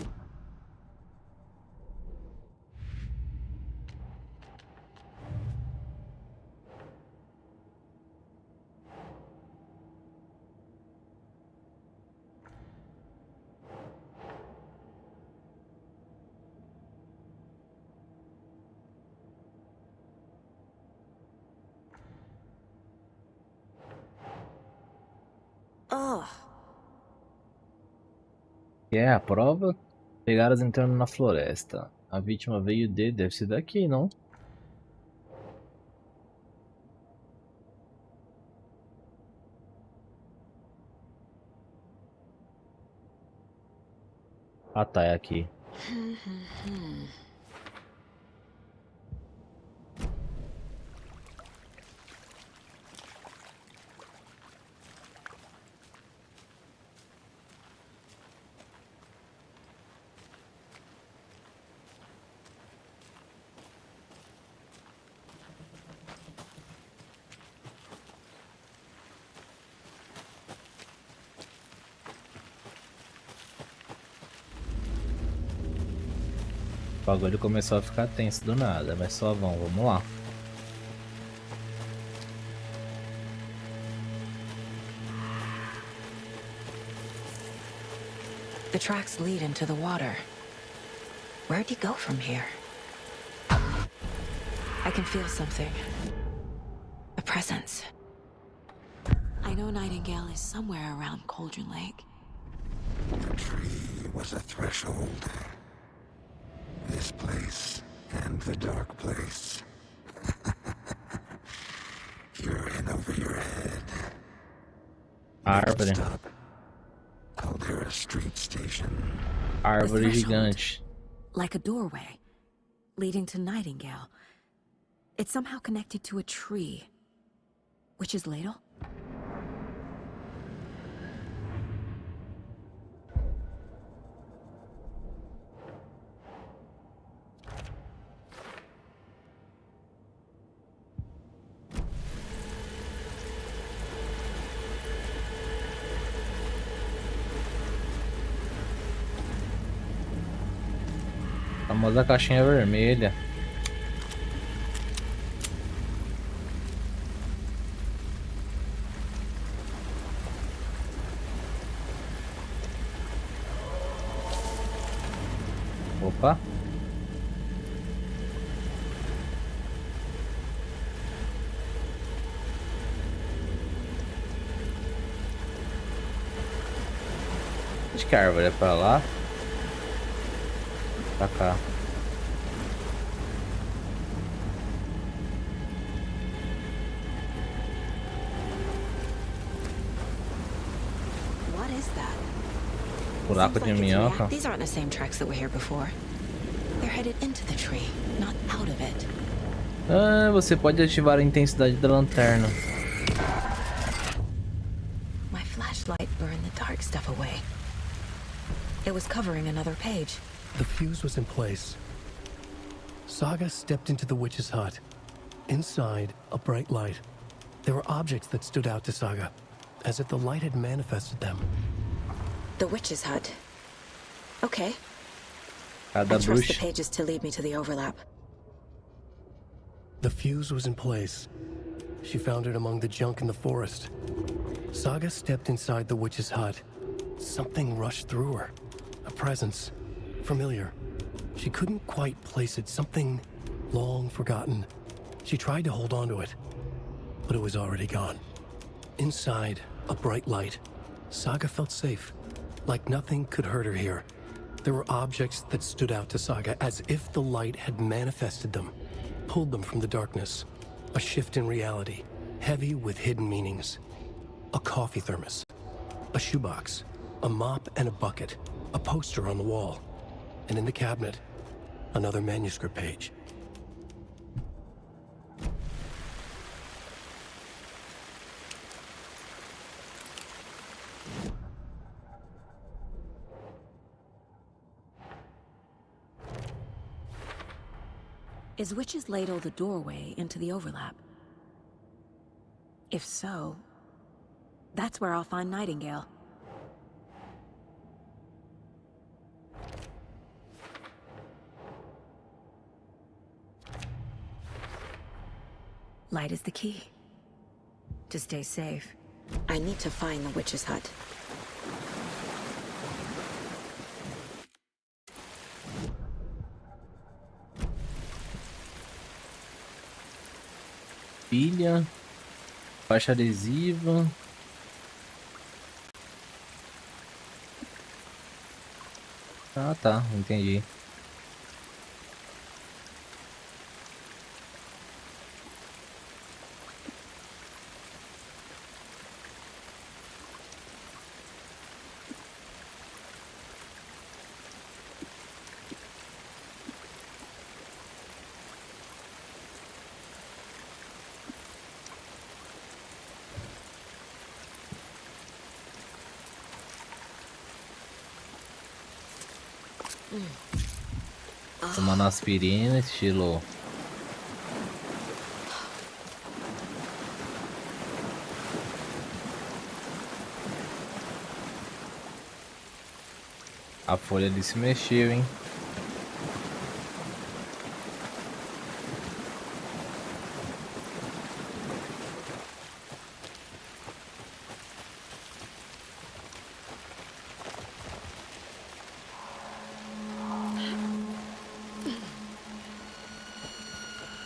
Speaker 2: É, a prova. Pegaram entrando na floresta. A vítima veio deve ser daqui, não? Ah, tá, é aqui. O bagulho começou a ficar tenso do nada, mas só vamos lá.
Speaker 3: The tracks lead into the water. Where'd he go from here? I can feel something. A presence. I know Nightingale is somewhere around Cauldron Lake.
Speaker 14: The tree was a threshold. This place and the dark place. You're in over your head.
Speaker 2: Árvore.
Speaker 14: Caldera Street Station.
Speaker 2: Árvore gigante.
Speaker 3: Like a doorway, leading to Nightingale. It's somehow connected to a tree. Witch's Ladle?
Speaker 2: famosa caixinha vermelha. Opa. Acho que a árvore é pra lá. Pra cá.
Speaker 3: What is that?
Speaker 2: Buraco de minhoca.
Speaker 3: These aren't the same tracks that were here before. They're headed into the tree, not out of it.
Speaker 2: Ah, você pode ativar a intensidade da lanterna.
Speaker 3: My flashlight burned the dark stuff away. It was covering another page.
Speaker 20: The fuse was in place. Saga stepped into the witch's hut. Inside, a bright light. There were objects that stood out to Saga, as if the light had manifested them.
Speaker 3: The witch's hut. Okay.
Speaker 2: Cada
Speaker 3: I trust the
Speaker 2: bruxa.
Speaker 3: pages to lead me to the overlap.
Speaker 20: The fuse was in place. She found it among the junk in the forest. Saga stepped inside the witch's hut. Something rushed through her. A presence. Familiar. She couldn't quite place it. Something long forgotten. She tried to hold on to it, but it was already gone. Inside, a bright light. Saga felt safe, like nothing could hurt her here. There were objects that stood out to Saga as if the light had manifested them, pulled them from the darkness. A shift in reality, heavy with hidden meanings. A coffee thermos, a shoebox, a mop and a bucket, a poster on the wall, and in the cabinet, another manuscript page.
Speaker 3: Is Witch's Ladle the doorway into the overlap? If so, that's where I'll find Nightingale. Light is the key. To stay safe, I need to find the witch's hut.
Speaker 2: Pilha, faixa adesiva. Ah, tá, entendi. Tomando aspirina, estilo. A folha ali se mexeu, hein?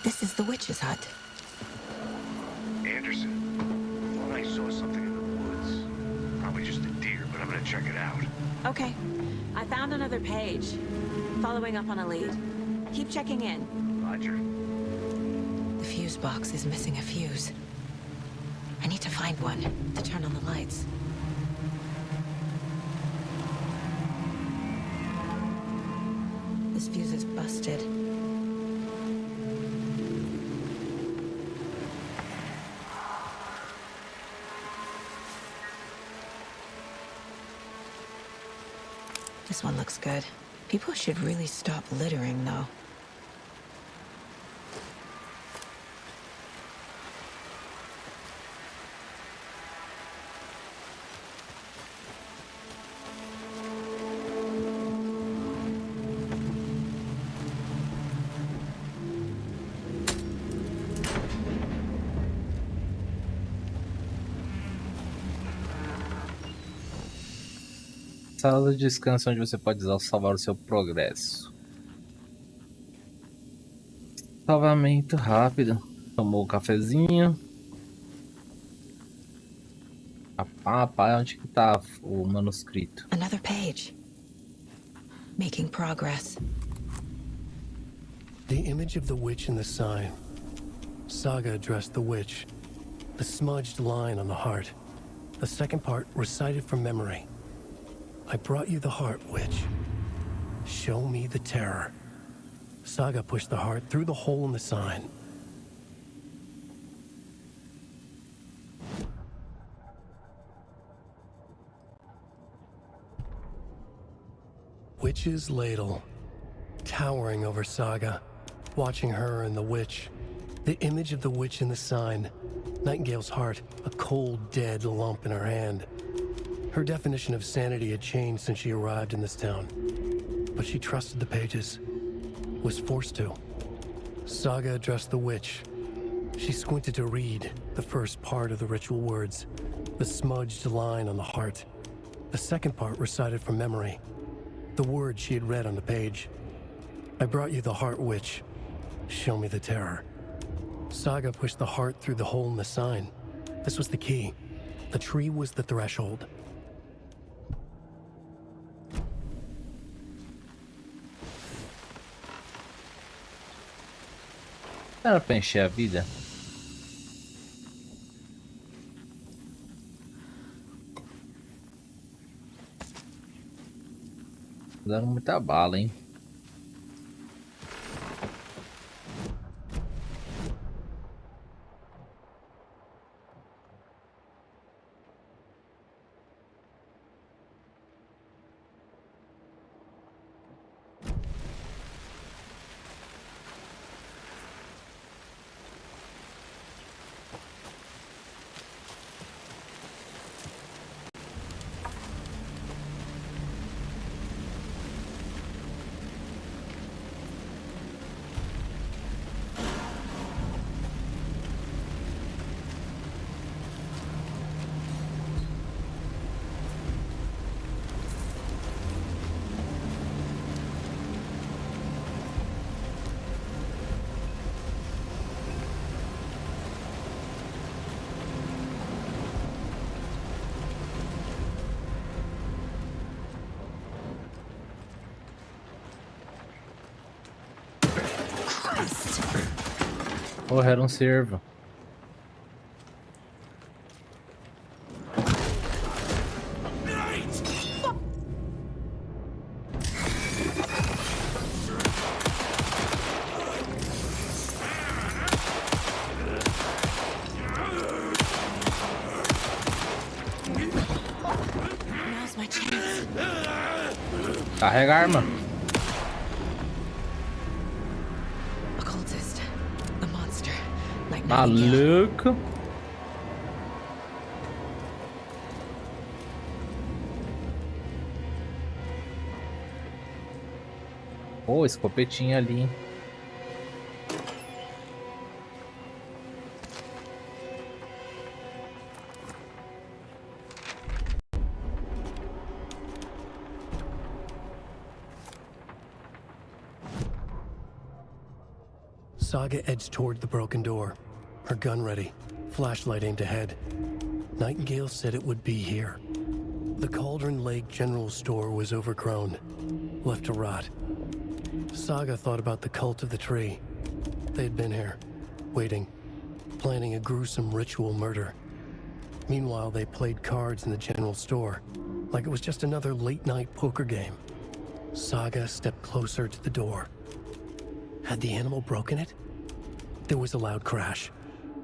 Speaker 3: This is the witch's hut.
Speaker 14: Anderson, I thought I saw something in the woods. Probably just a deer, but I'm gonna check it out.
Speaker 3: Okay, I found another page. Following up on a lead. Keep checking in.
Speaker 14: Roger.
Speaker 3: The fuse box is missing a fuse. I need to find one to turn on the lights. This fuse is busted. This one looks good. People should really stop littering, though.
Speaker 2: Sala de descanso onde você pode salvar o seu progresso. Salvamento rápido. Tomou o cafezinho. Rapaz, onde que tá o manuscrito?
Speaker 3: Another page. Making progress.
Speaker 20: The image of the witch in the sign. Saga addressed the witch. The smudged line on the heart. The second part recited from memory. I brought you the heart, witch. Show me the terror. Saga pushed the heart through the hole in the sign. Witch's ladle, towering over Saga, watching her and the witch. The image of the witch in the sign. Nightingale's heart, a cold, dead lump in her hand. Her definition of sanity had changed since she arrived in this town. But she trusted the pages. Was forced to. Saga addressed the witch. She squinted to read the first part of the ritual words. The smudged line on the heart. The second part recited from memory. The words she had read on the page. I brought you the heart, witch. Show me the terror. Saga pushed the heart through the hole in the sign. This was the key. The tree was the threshold.
Speaker 2: Era pra encher a vida? Dando muita bala, hein? Porra, era um servo.
Speaker 3: Now's my chance.
Speaker 2: Carrega a arma.
Speaker 3: Occultist. A monster. Like
Speaker 2: Maluco. Pô, escopetinha ali, hein?
Speaker 20: Saga edged toward the broken door, her gun ready, flashlight aimed ahead. Nightingale said it would be here. The Cauldron Lake General Store was overgrown, left to rot. Saga thought about the cult of the tree. They'd been here, waiting, planning a gruesome ritual murder. Meanwhile, they played cards in the general store, like it was just another late-night poker game. Saga stepped closer to the door. Had the animal broken it? There was a loud crash.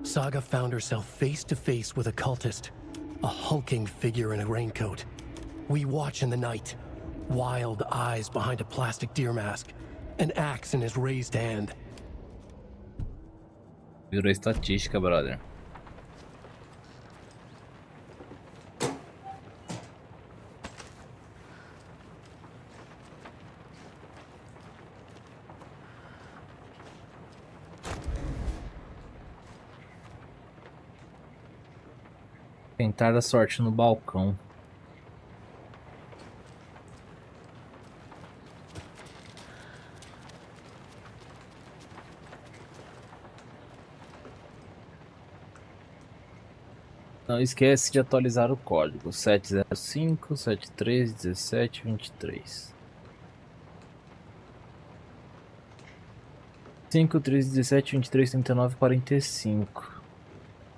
Speaker 20: Saga found herself face to face with a cultist, a hulking figure in a raincoat. We watch in the night, wild eyes behind a plastic deer mask, an axe in his raised hand.
Speaker 2: Virou estatística, brother. Tentar a sorte no balcão. Não esquece de atualizar o código 705 73 17 23. 5, 3, 17, 23, 39, 45.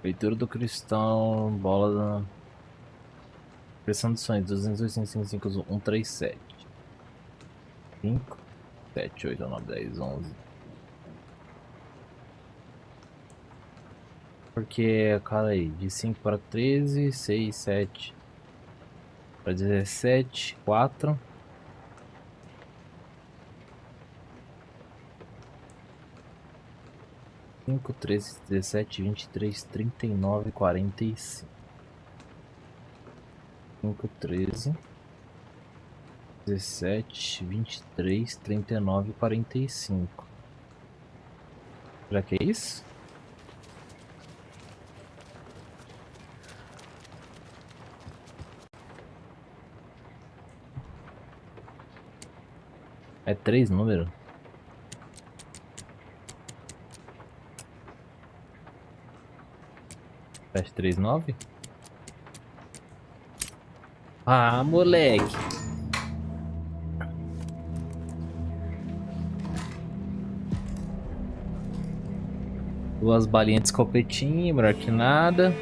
Speaker 2: Leitura do cristão, bola da... Pressão de sonhos, 285, 137. 5, 7, 8, 9, 10, 11. Porque, cara aí, de 5 para 13, 6, 7 para 17, 4. 5, 13, 17, 23, 39, 45. 5, 13, 17, 23, 39, 45. Será que é isso? É 3 números? Teste 39? Ah, moleque! Duas balinhas de escopetinho, melhor que nada.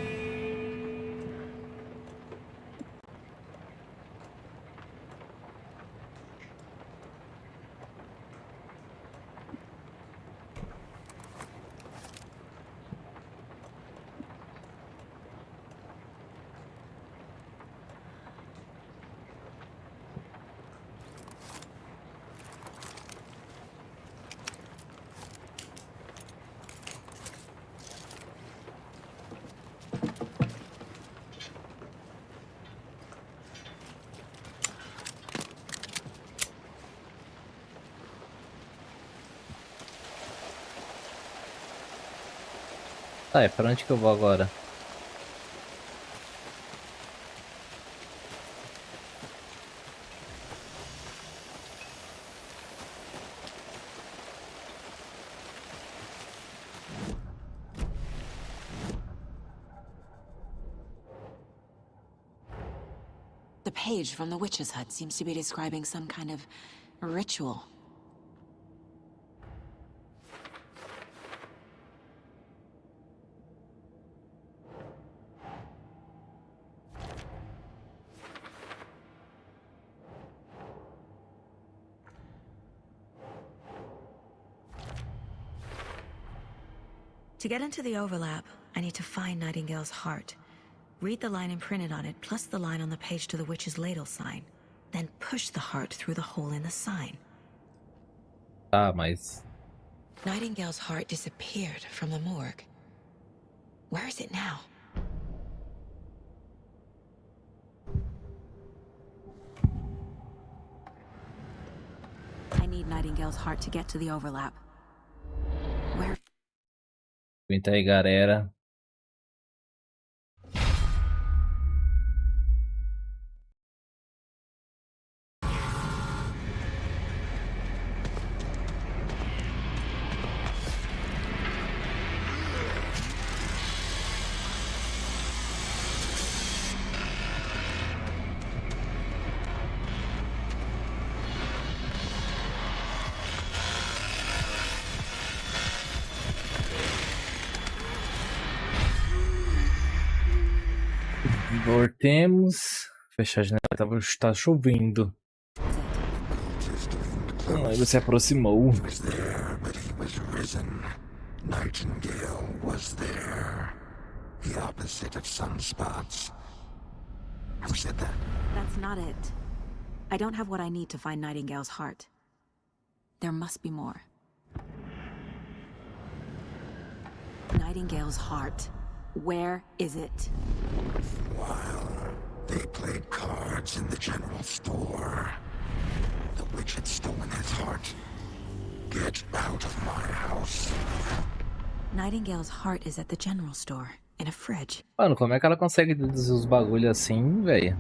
Speaker 2: Tá, é pra onde que eu vou agora?
Speaker 3: The page from the witch's hut seems to be describing some kind of ritual. To get into the overlap, I need to find Nightingale's heart. Read the line imprinted on it, plus the line on the page to the witch's ladle sign. Then push the heart through the hole in the sign.
Speaker 2: Ah, mas...
Speaker 3: Nightingale's heart disappeared from the morgue. Where is it now? I need Nightingale's heart to get to the overlap. Where?
Speaker 2: Aguenta aí, galera. Voltemos. Fechar a janela, tá chovendo. Ele se aproximou.
Speaker 14: Nightingale was there. The opposite of sunspots. Who said that?
Speaker 3: That's not it. I don't have what I need to find Nightingale's heart. There must be more. Nightingale's heart. Where is it?
Speaker 14: While they played cards in the general store, the witch had stolen his heart. Get out of my house.
Speaker 3: Nightingale's heart is at the general store, in a fridge.
Speaker 2: Mano, como é que ela consegue deduzir os bagulho assim, velho?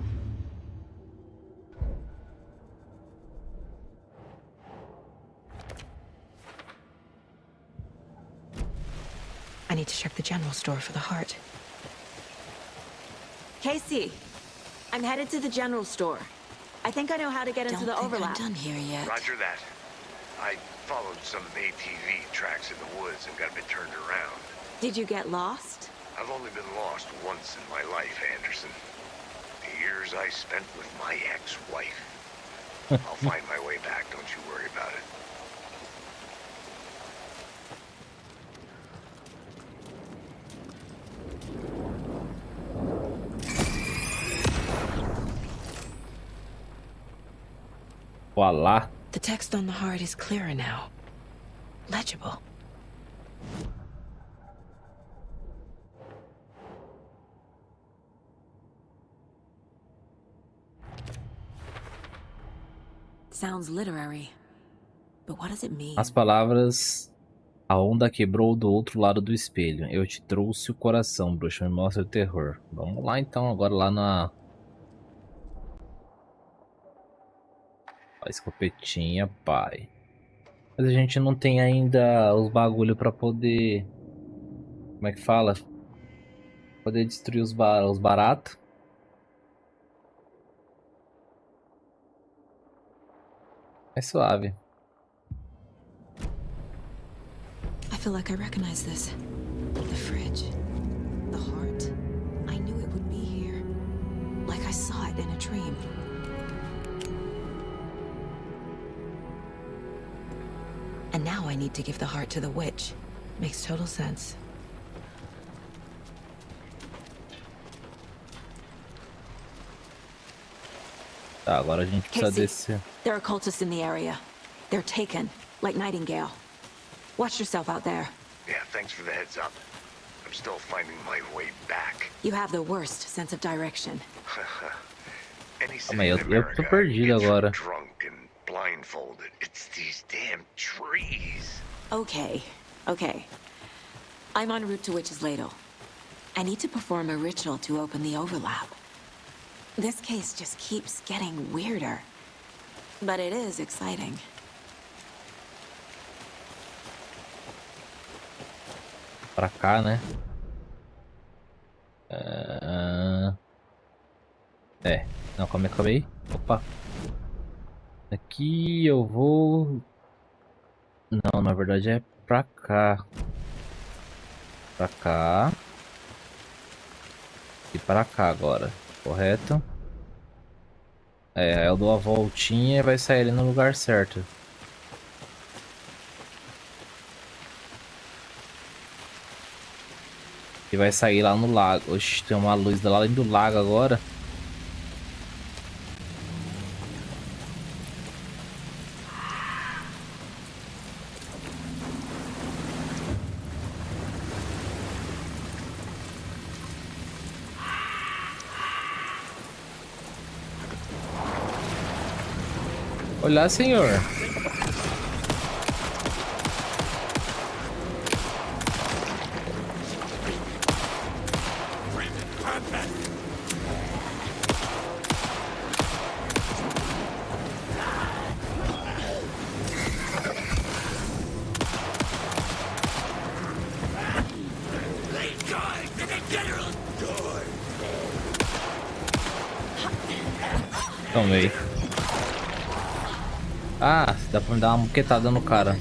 Speaker 3: I need to check the general store for the heart. Casey, I'm headed to the general store. I think I know how to get into the overlap.
Speaker 9: I'm done here yet.
Speaker 14: Roger that. I followed some ATV tracks in the woods and got a bit turned around.
Speaker 3: Did you get lost?
Speaker 14: I've only been lost once in my life, Anderson. The years I spent with my ex-wife. I'll find my way back, don't you worry about it.
Speaker 2: Voila.
Speaker 3: The text on the heart is clearer now. Legible. Sounds literary. But what does it mean?
Speaker 2: As palavras: a onda quebrou do outro lado do espelho. Eu te trouxe o coração, bruxa. Me mostra o terror. Vamos lá então, agora lá na... A escopetinha, pai. Mas a gente não tem ainda os bagulho pra poder... Como é que fala? Poder destruir os baratos. É suave.
Speaker 3: I feel like I recognize this. The fridge. The heart. I knew it would be here. Like I saw it in a dream. And now I need to give the heart to the witch. Makes total sense.
Speaker 2: Tá, agora a gente precisa
Speaker 3: Casey,
Speaker 2: descer.
Speaker 3: there are cultists in the area. They're taken, like Nightingale. Watch yourself out there.
Speaker 14: Yeah, thanks for the heads up. I'm still finding my way back.
Speaker 3: You have the worst sense of direction.
Speaker 14: Any
Speaker 2: Calma aí, eu tô perdido agora.
Speaker 14: Drunk and blindfolded. It's these damn trees.
Speaker 3: Okay, okay. I'm en route to Witch's Ladle. I need to perform a ritual to open the overlap. This case just keeps getting weirder. But it is exciting.
Speaker 2: Pra cá, né? Não, calma aí. Opa. Aqui eu vou... Não, na verdade é pra cá. Pra cá. E pra cá agora. Correto? Eu dou a voltinha e vai sair ali no lugar certo. E vai sair lá no lago. Oxi, tem uma luz lá dentro do lago agora. Olá, senhor. Tomei. Ah, dá pra me dar uma muquetada no cara.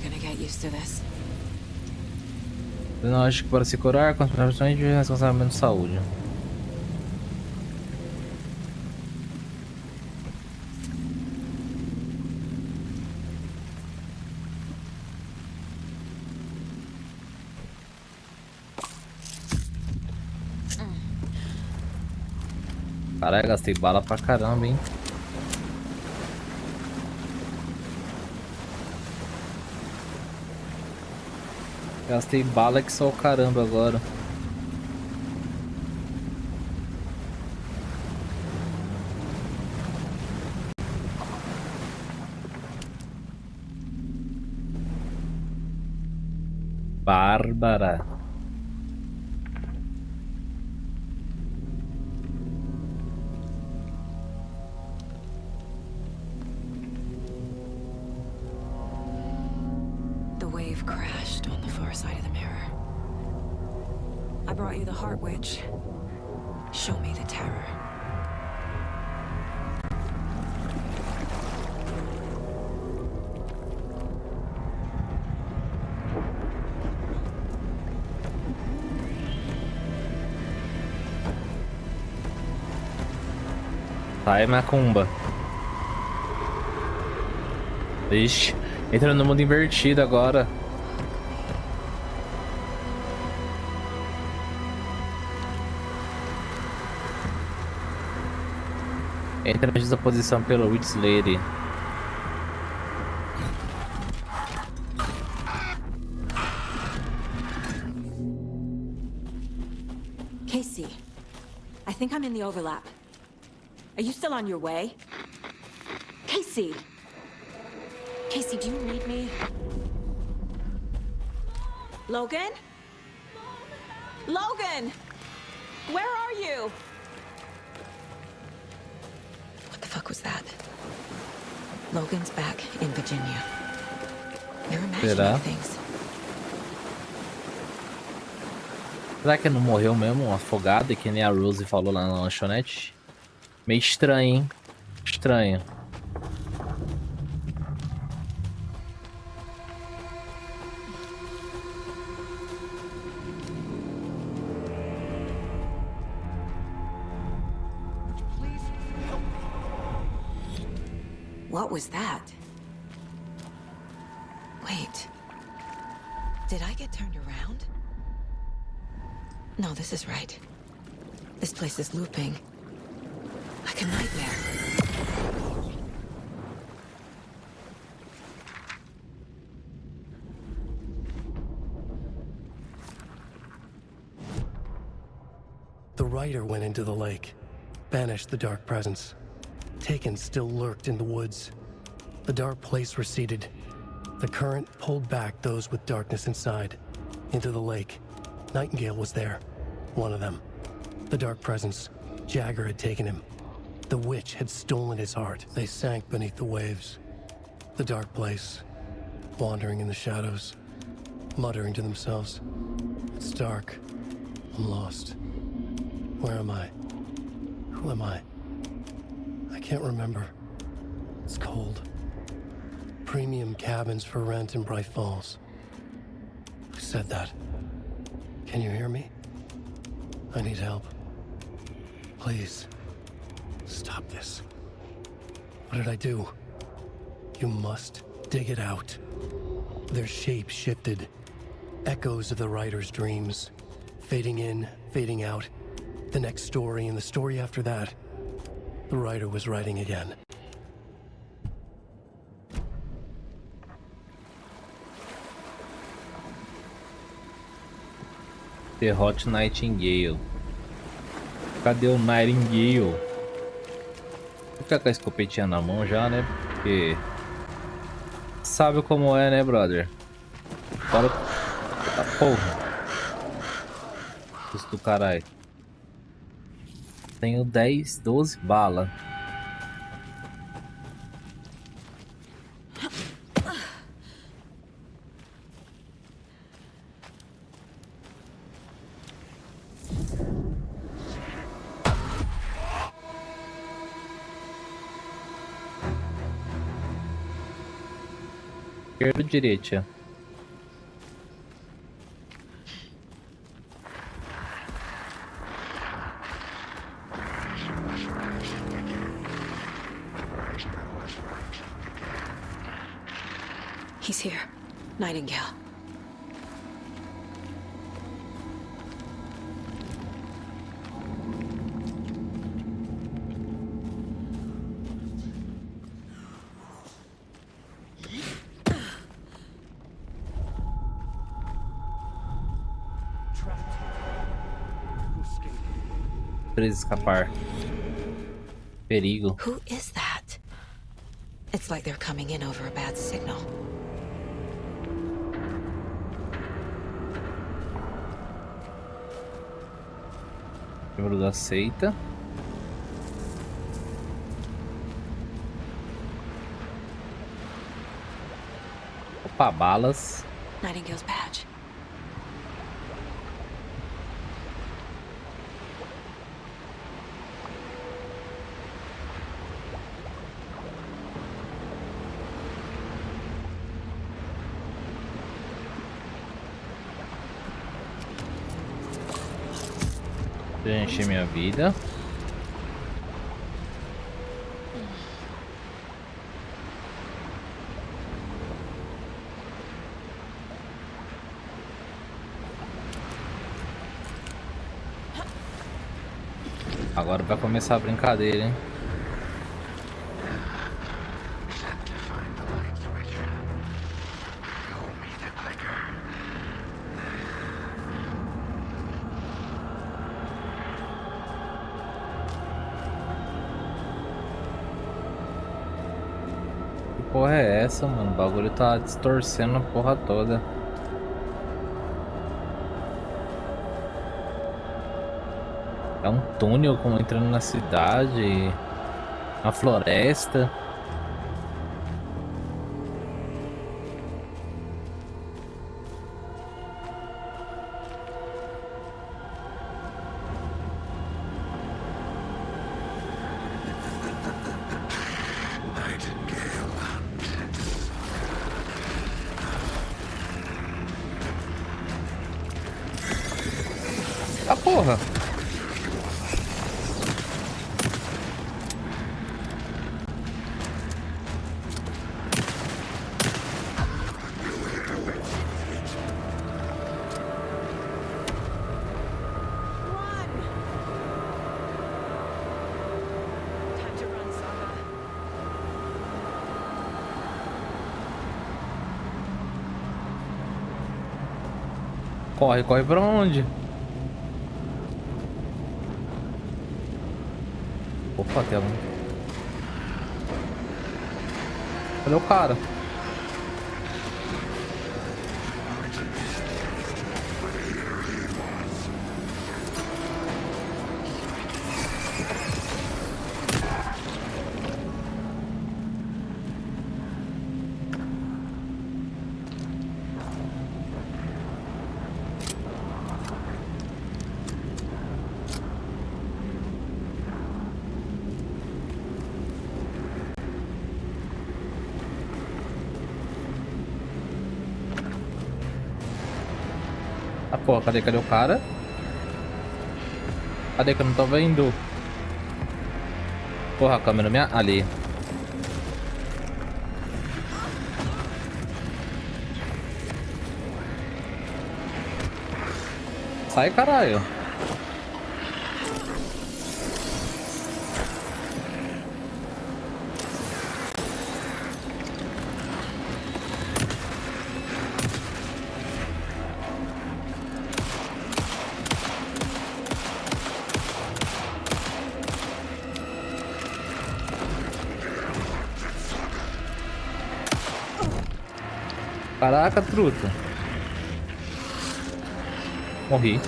Speaker 2: Eu não acho que para se curar, constantemente responsável de saúde. Caralho, gastei bala pra caramba, hein? Gastei bala que só o caramba agora. Bárbara.
Speaker 3: The wave crashed on the far side of the mirror. I brought you the Heart Witch. Show me the terror.
Speaker 2: Sai, macumba. Ixi, entra no mundo invertido agora. Entra na justa posição pelo Witch Lady.
Speaker 3: Casey, I think I'm in the overlap. Are you still on your way? Casey! Casey, do you need me? Logan? Logan! Where are you? What the fuck was that? Logan's back in Virginia. You're imagining things.
Speaker 2: Será que não morreu mesmo, afogado, que nem a Rose falou lá na lanchonete? Meio estranho, hein? Estranho.
Speaker 3: What was that? Wait. Did I get turned around? No, this is right. This place is looping. Like a nightmare.
Speaker 20: The rider went into the lake, banished the dark presence. Taken still lurked in the woods. The dark place receded. The current pulled back those with darkness inside, into the lake. Nightingale was there, one of them. The dark presence, Jagger had taken him. The witch had stolen his heart. They sank beneath the waves. The dark place, wandering in the shadows, muttering to themselves. It's dark. I'm lost. Where am I? Who am I? I can't remember. It's cold. Premium cabins for rent in Bright Falls. Who said that? Can you hear me? I need help. Please. Stop this. What did I do? You must dig it out. Their shape shifted. Echoes of the writer's dreams. Fading in, fading out. The next story and the story after that. The writer was writing again.
Speaker 2: Derrote Nightingale. Cadê o Nightingale? Vou ficar com a escopetinha na mão já, né? Porque... sabe como é, né, brother? Bora... tá porra. Isso do caralho. Tenho 10, 12 balas. Esquerda ou direita?
Speaker 3: He's here. Nightingale.
Speaker 2: Escapar. Perigo.
Speaker 3: Who is that? It's like they're coming in over a bad signal.
Speaker 2: Membro da seita. Opa, balas.
Speaker 3: Nightingale's badge.
Speaker 2: Preencher minha vida. Agora vai começar a brincadeira, hein? Que porra é essa, mano? O bagulho tá distorcendo a porra toda. É um túnel como entrando na cidade, na floresta. Ah, porra! Corre, corre pra onde? Opa, tela. Cadê o cara? Ah, porra, cadê o cara? Cadê que eu não tô vendo? Porra, a câmera minha... Ali. Sai, caralho. Caraca, truta. Morri.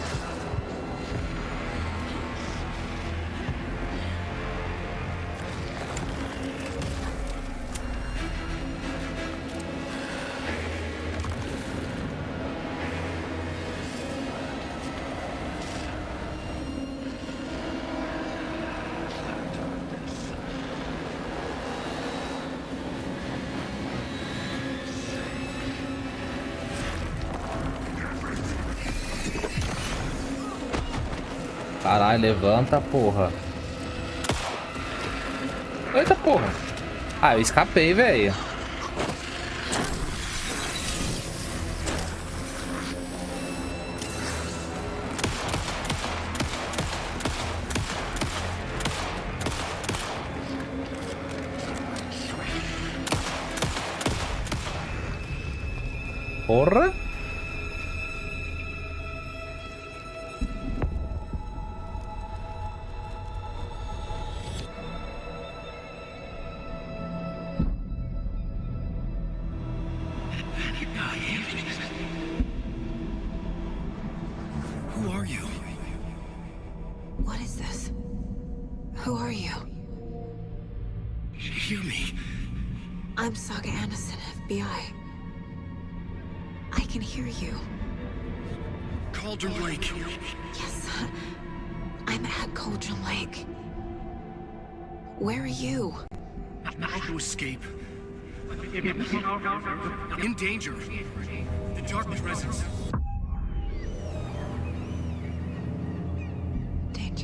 Speaker 2: Caralho, levanta, porra. Eita, porra. Ah, eu escapei, velho. Porra.
Speaker 20: Who are you?
Speaker 3: What is this? Who are you?
Speaker 20: Hear me.
Speaker 3: I'm Saga Anderson, FBI. I can hear you.
Speaker 20: Cauldron Lake.
Speaker 3: Yes, I'm at Cauldron Lake. Where are you?
Speaker 20: How to escape. In danger. The dark presence.
Speaker 3: Danger.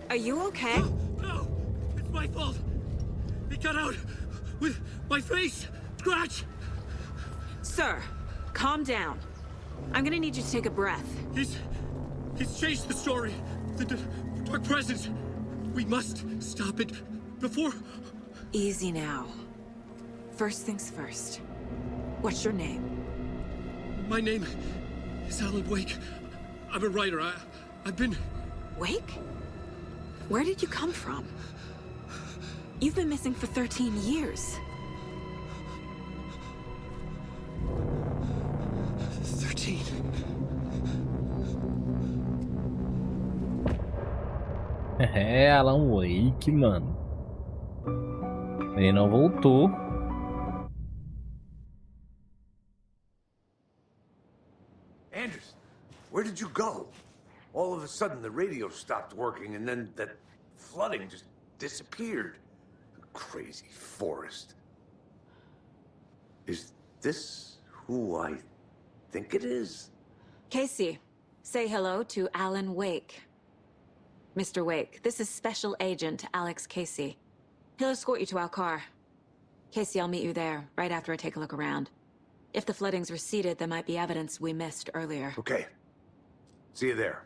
Speaker 13: Are you okay?
Speaker 20: No! It's my fault! It got out with my face! Scratch!
Speaker 13: Sir, calm down. I'm gonna need you to take a breath.
Speaker 20: He's changed the story. The dark presence. We must stop it before...
Speaker 13: Easy now. First things first. What's your name?
Speaker 20: My name is Alan Wake. I'm a writer. I've been...
Speaker 13: Wake? Where did you come from? You've been missing for 13 years.
Speaker 20: 13.
Speaker 2: É, Alan Wake, mano. Ele não voltou.
Speaker 14: Anders, where did you go? All of a sudden, the radio stopped working, and then that flooding just disappeared. Crazy forest. Is this who I think it is?
Speaker 3: Casey, say hello to Alan Wake. Mr. Wake, this is Special Agent Alex Casey. He'll escort you to our car. Casey, I'll meet you there, right after I take a look around. If the flooding's receded, there might be evidence we missed earlier.
Speaker 14: Okay. See you there.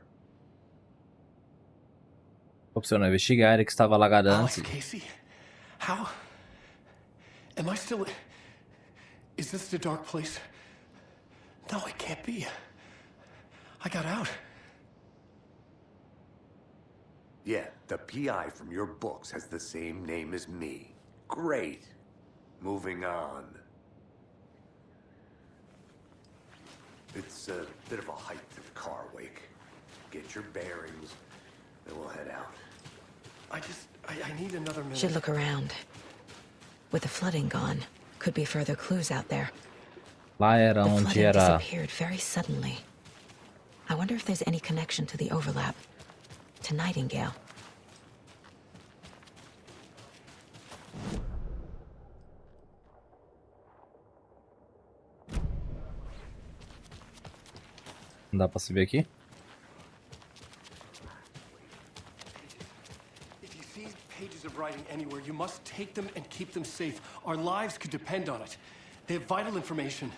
Speaker 2: Opcionou investigar a área que estava alagada
Speaker 20: Alex
Speaker 2: antes.
Speaker 20: Casey? How? Am I still... Is this the dark place? No, it can't be. I got out.
Speaker 14: Yeah, the PI from your books has the same name as me. Great. Moving on. It's a bit of a hike to the car, Wake. Get your bearings, then we'll head out.
Speaker 20: I need another minute.
Speaker 3: Should look around. With the flooding gone, could be further clues out there.
Speaker 2: Lá era
Speaker 3: The
Speaker 2: onde
Speaker 3: flooding
Speaker 2: era.
Speaker 3: disappeared very suddenly. I wonder if there's any connection to the overlap. To Nightingale.
Speaker 2: Não dá pra subir aqui?
Speaker 20: If you see pages of writing anywhere, you must take them and keep them safe. Our lives could depend on it. They have vital information.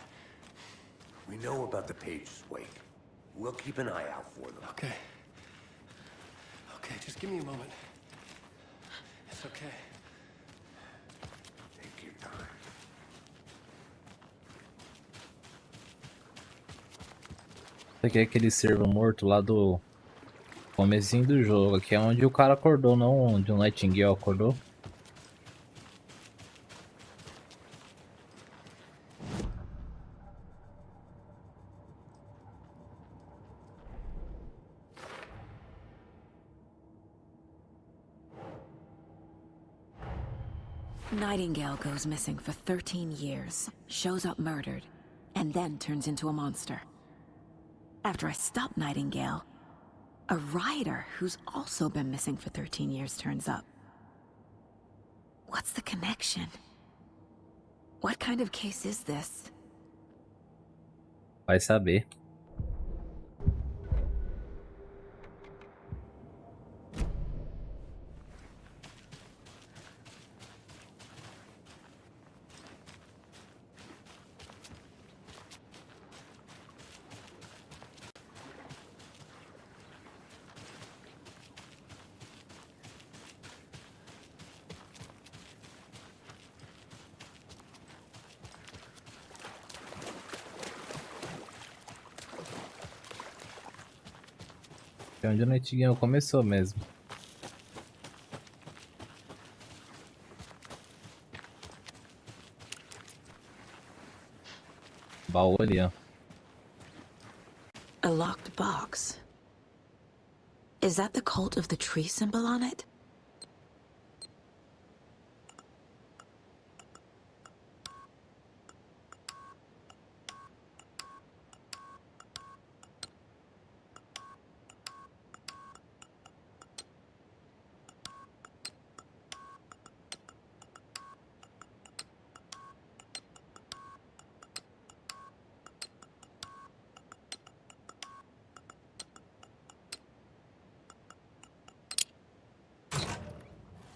Speaker 14: We know about the pages, Wake. We'll keep an eye out for them.
Speaker 20: Okay. Okay, just give me a moment. It's okay.
Speaker 14: Take your time.
Speaker 2: Isso aqui é aquele servo morto lá do comecinho do jogo. Aqui é onde o cara acordou, não onde o Nightingale acordou.
Speaker 3: Nightingale goes missing for 13 years, shows up murdered, and then turns into a monster. After I stop Nightingale, a writer who's also been missing for 13 years turns up. What's the connection? What kind of case is this?
Speaker 2: Vai saber. É onde o Nightingale começou mesmo. Baú ali, ó.
Speaker 3: A locked box. Is that the cult of the tree symbol on it?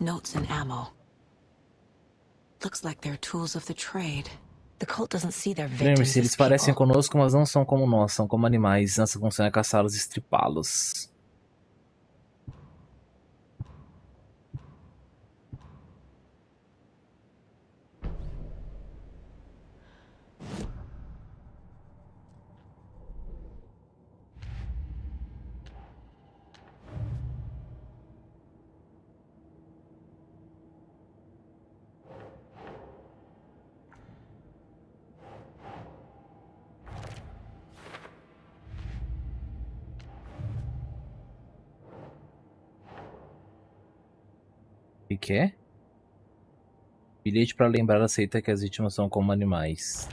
Speaker 3: notes and ammo. Looks like they're tools of the trade. The cult doesn't see their victims
Speaker 2: Lembre-se, eles
Speaker 3: as
Speaker 2: parecem
Speaker 3: people.
Speaker 2: conosco, mas não são como nós, são como animais. Nossa função é caçá-los e estripá-los. O que é? Bilhete para lembrar aceita que as vítimas são como animais.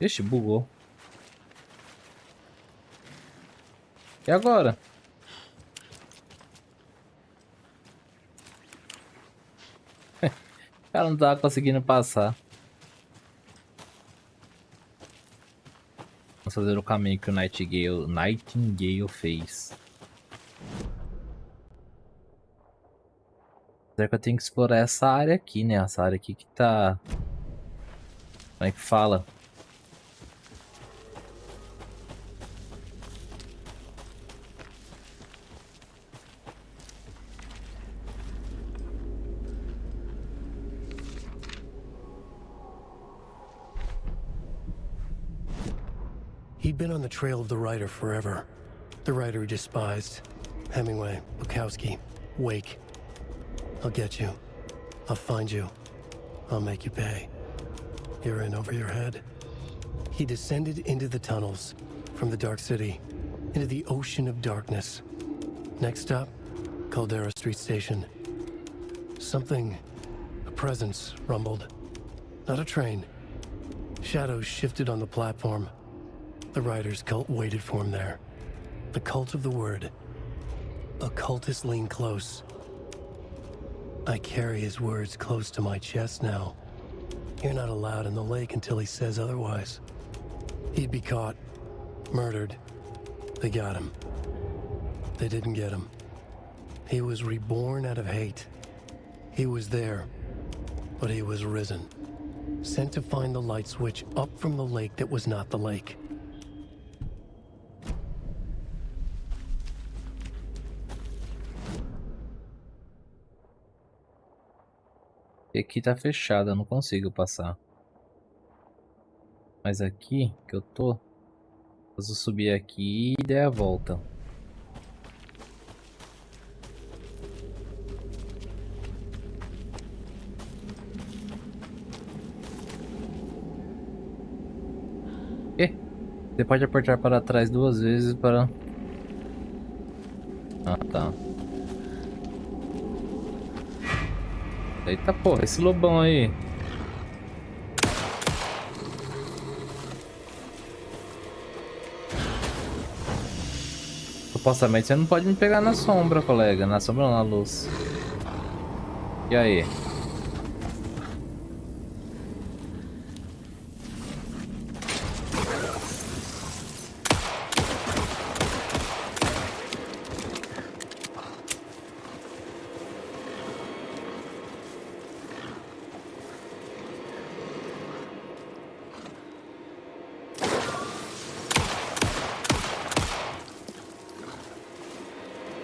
Speaker 2: Ixi, bugou. E agora? O cara não tava conseguindo passar. Vamos fazer o caminho que o Nightingale fez. Será que eu tenho que explorar essa área aqui, né? Essa área aqui que tá... Como é que fala?
Speaker 20: He'd been on the trail of the writer forever. The writer he despised. Hemingway, Bukowski, Wake. I'll get you. I'll find you. I'll make you pay. You're in over your head. He descended into the tunnels, from the Dark City, into the ocean of darkness. Next stop, Caldera Street Station. Something, a presence, rumbled. Not a train. Shadows shifted on the platform. The writer's cult waited for him there. The cult of the word. Occultists lean close. I carry his words close to my chest now. You're not allowed in the lake until he says otherwise. He'd be caught, murdered. They got him. They didn't get him. He was reborn out of hate. He was there, but he was risen. Sent to find the light switch up from the lake that was not the lake.
Speaker 2: E aqui tá fechado, eu não consigo passar. Mas aqui que eu tô, preciso subir aqui e dar a volta. E você pode apertar para trás 2 vezes para... Ah, tá. Eita porra, esse lobão aí. Supostamente você não pode me pegar na sombra, colega. Na sombra não, na luz. E aí?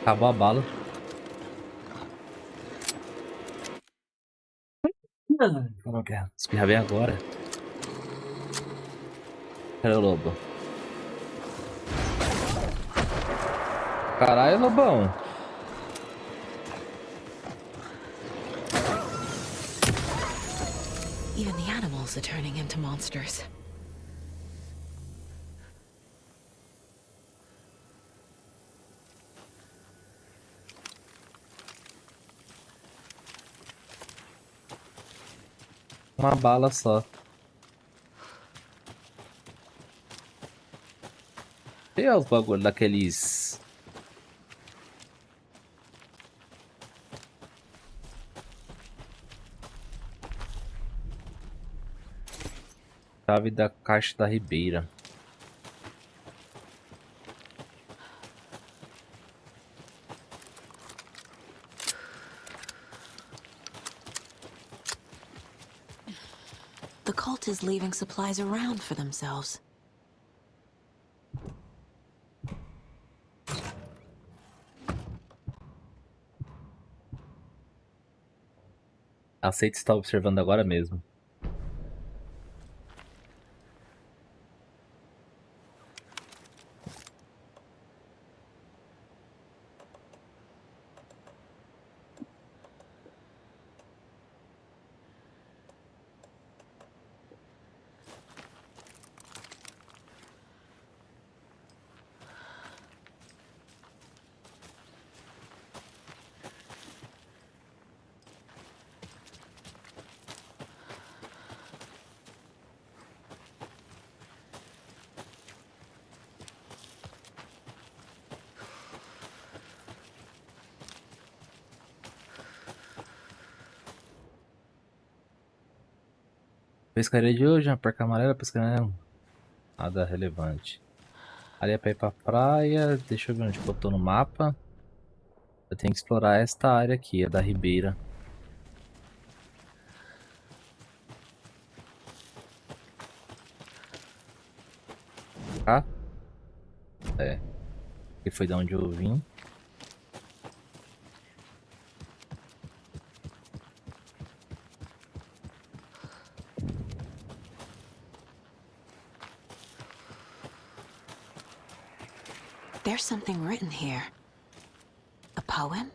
Speaker 2: Acabou a bala. Não quero espirrar bem agora. Cadê o lobo? Caralho, lobão.
Speaker 3: Even the animals are turning into monsters.
Speaker 2: Uma bala só. E os bagulho daqueles... Chave da caixa da Ribeira.
Speaker 3: The cult is leaving supplies around for themselves.
Speaker 2: Aceita estar observando agora mesmo. Pescaria de hoje, uma perca amarela, pescaria nada relevante. Ali é pra ir pra praia, deixa eu ver onde botou no mapa. Eu tenho que explorar esta área aqui, a da Ribeira. Tá? É. Aqui foi de onde eu vim.
Speaker 3: There's something written here. A poem?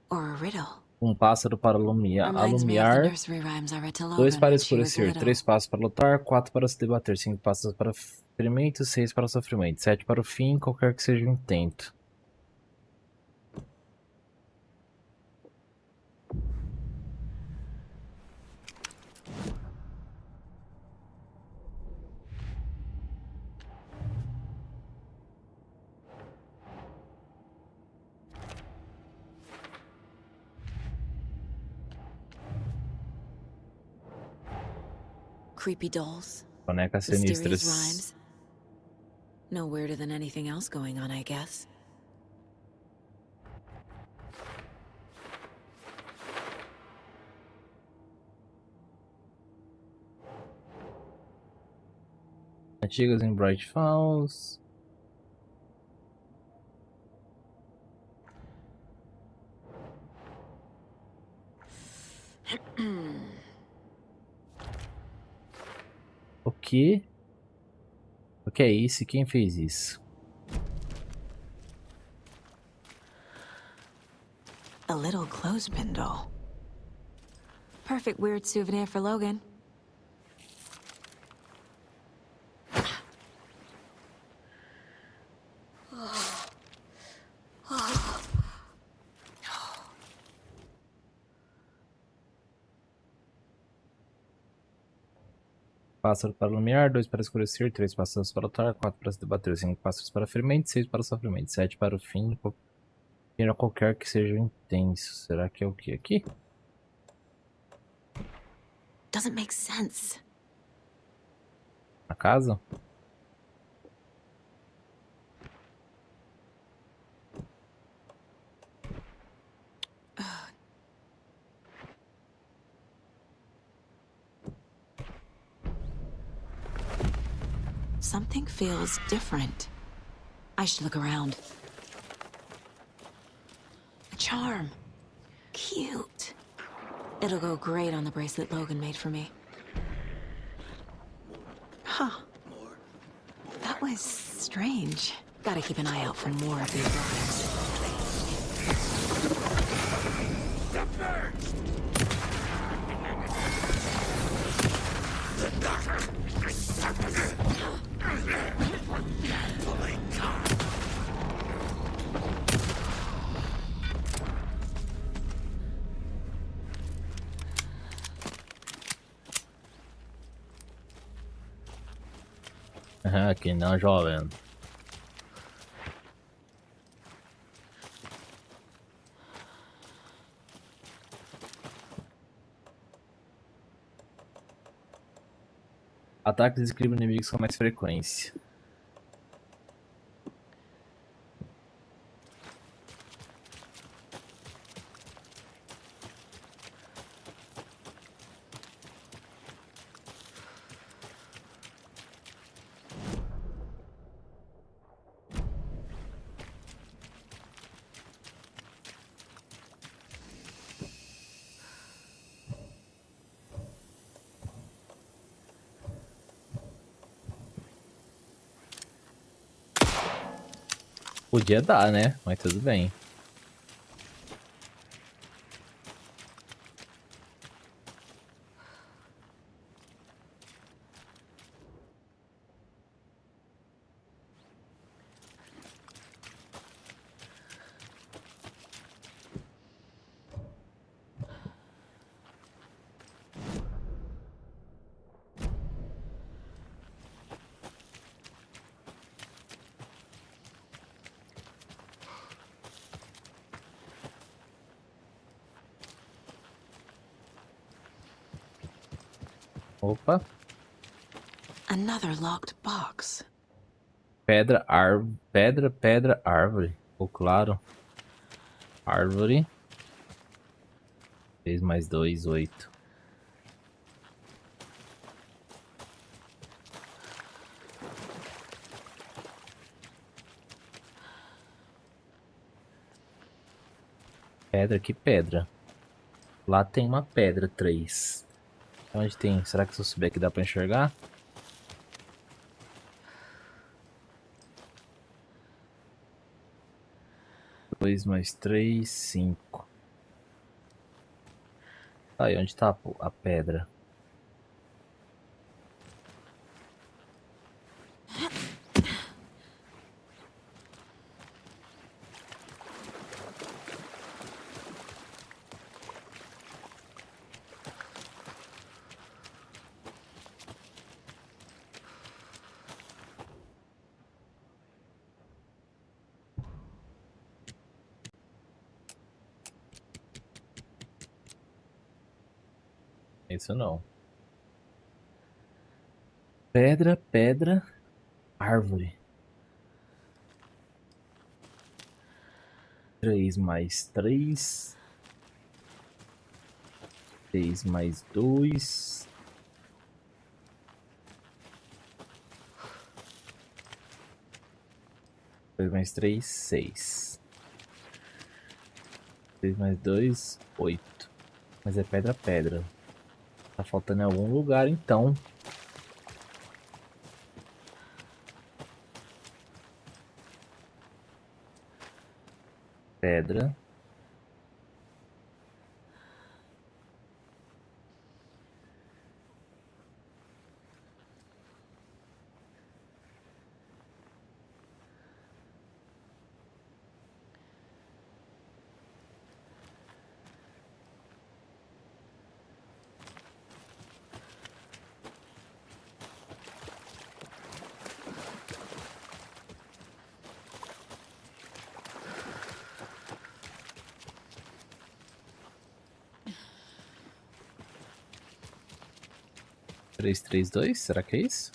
Speaker 3: Or a riddle?
Speaker 2: Pássaro para alumiar,
Speaker 3: Reminds me of the nursery rhymes I read to
Speaker 2: 2
Speaker 3: Logan
Speaker 2: para
Speaker 3: when she was
Speaker 2: escurecer,
Speaker 3: little.
Speaker 2: 3 passos para lutar, 4 para se debater, 5 passos para ferimento, 6 para sofrimento, 7 para o fim, qualquer que seja o intento.
Speaker 3: Creepy dolls.
Speaker 2: Bonecas
Speaker 3: Mysterious
Speaker 2: sinistras.
Speaker 3: rhymes. No weirder than anything else going on, I guess.
Speaker 2: Antigas em Bright Falls. O que? O que é isso e quem fez isso?
Speaker 3: A little clothespin doll. Perfect weird souvenir for Logan.
Speaker 2: Pássaro para iluminar, 2 para escurecer, 3 passos para lutar, 4 para se debater, 5 passos para ferimento, 6 para sofrimento, 7 para o fim, qualquer que seja intenso. Será que é o que aqui?
Speaker 3: Doesn't make sense.
Speaker 2: Na casa?
Speaker 3: Something feels different. I should look around. A charm. Cute. It'll go great on the bracelet Logan made for me. Huh. That was strange. Gotta keep an eye out for more of these rhymes.
Speaker 2: Aqui não, jovem. Ataques e escriba inimigos com mais frequência. Podia dar, né? Mas tudo bem. Opa.
Speaker 3: Another locked box.
Speaker 2: Pedra, pedra, árvore. Ficou claro. Árvore. 3 mais 2, 8. Pedra, que pedra? Lá tem uma pedra, 3. Onde tem? Será que se eu subir aqui dá pra enxergar? Dois mais 3, 5. Aí, onde tá a pedra? Isso não. Pedra, pedra, árvore. 3 mais 3. 3 mais 2. Dois mais 3, 6. 3 mais 2, 8. Mas é pedra, pedra. Tá faltando em algum lugar, então. Pedra. Três, 3, 2, será que é isso?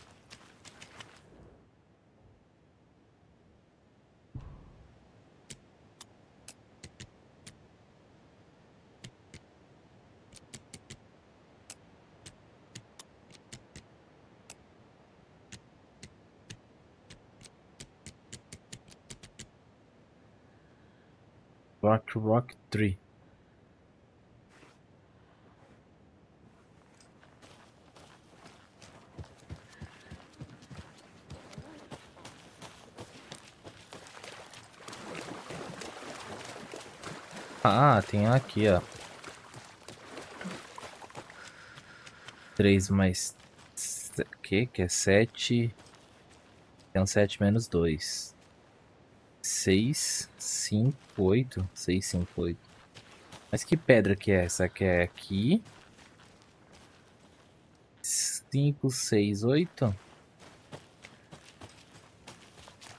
Speaker 2: Rock 3. Ah, tem aqui, ó. 3 mais... Que é 7? Tem um 7 menos 2. 6, 5, 8. 6, 5, 8. Mas que pedra que é essa? Que é aqui. 5, 6, 8.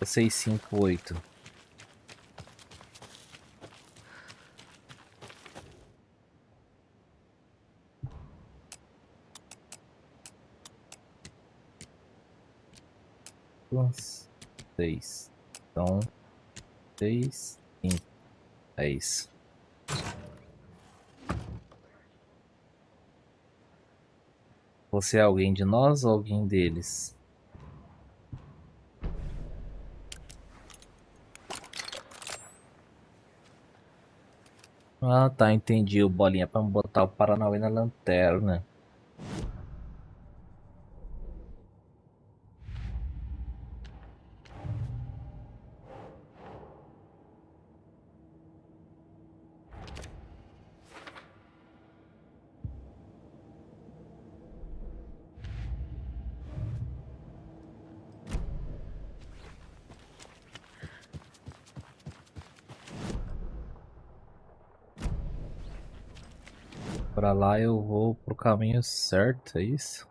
Speaker 2: 6, 5, 8. 6. Então, 6, 5. É isso. Você é alguém de nós ou alguém deles? Ah, tá, entendi. O bolinha pra botar o Paranauê na lanterna. Pra lá eu vou pro caminho certo, é isso?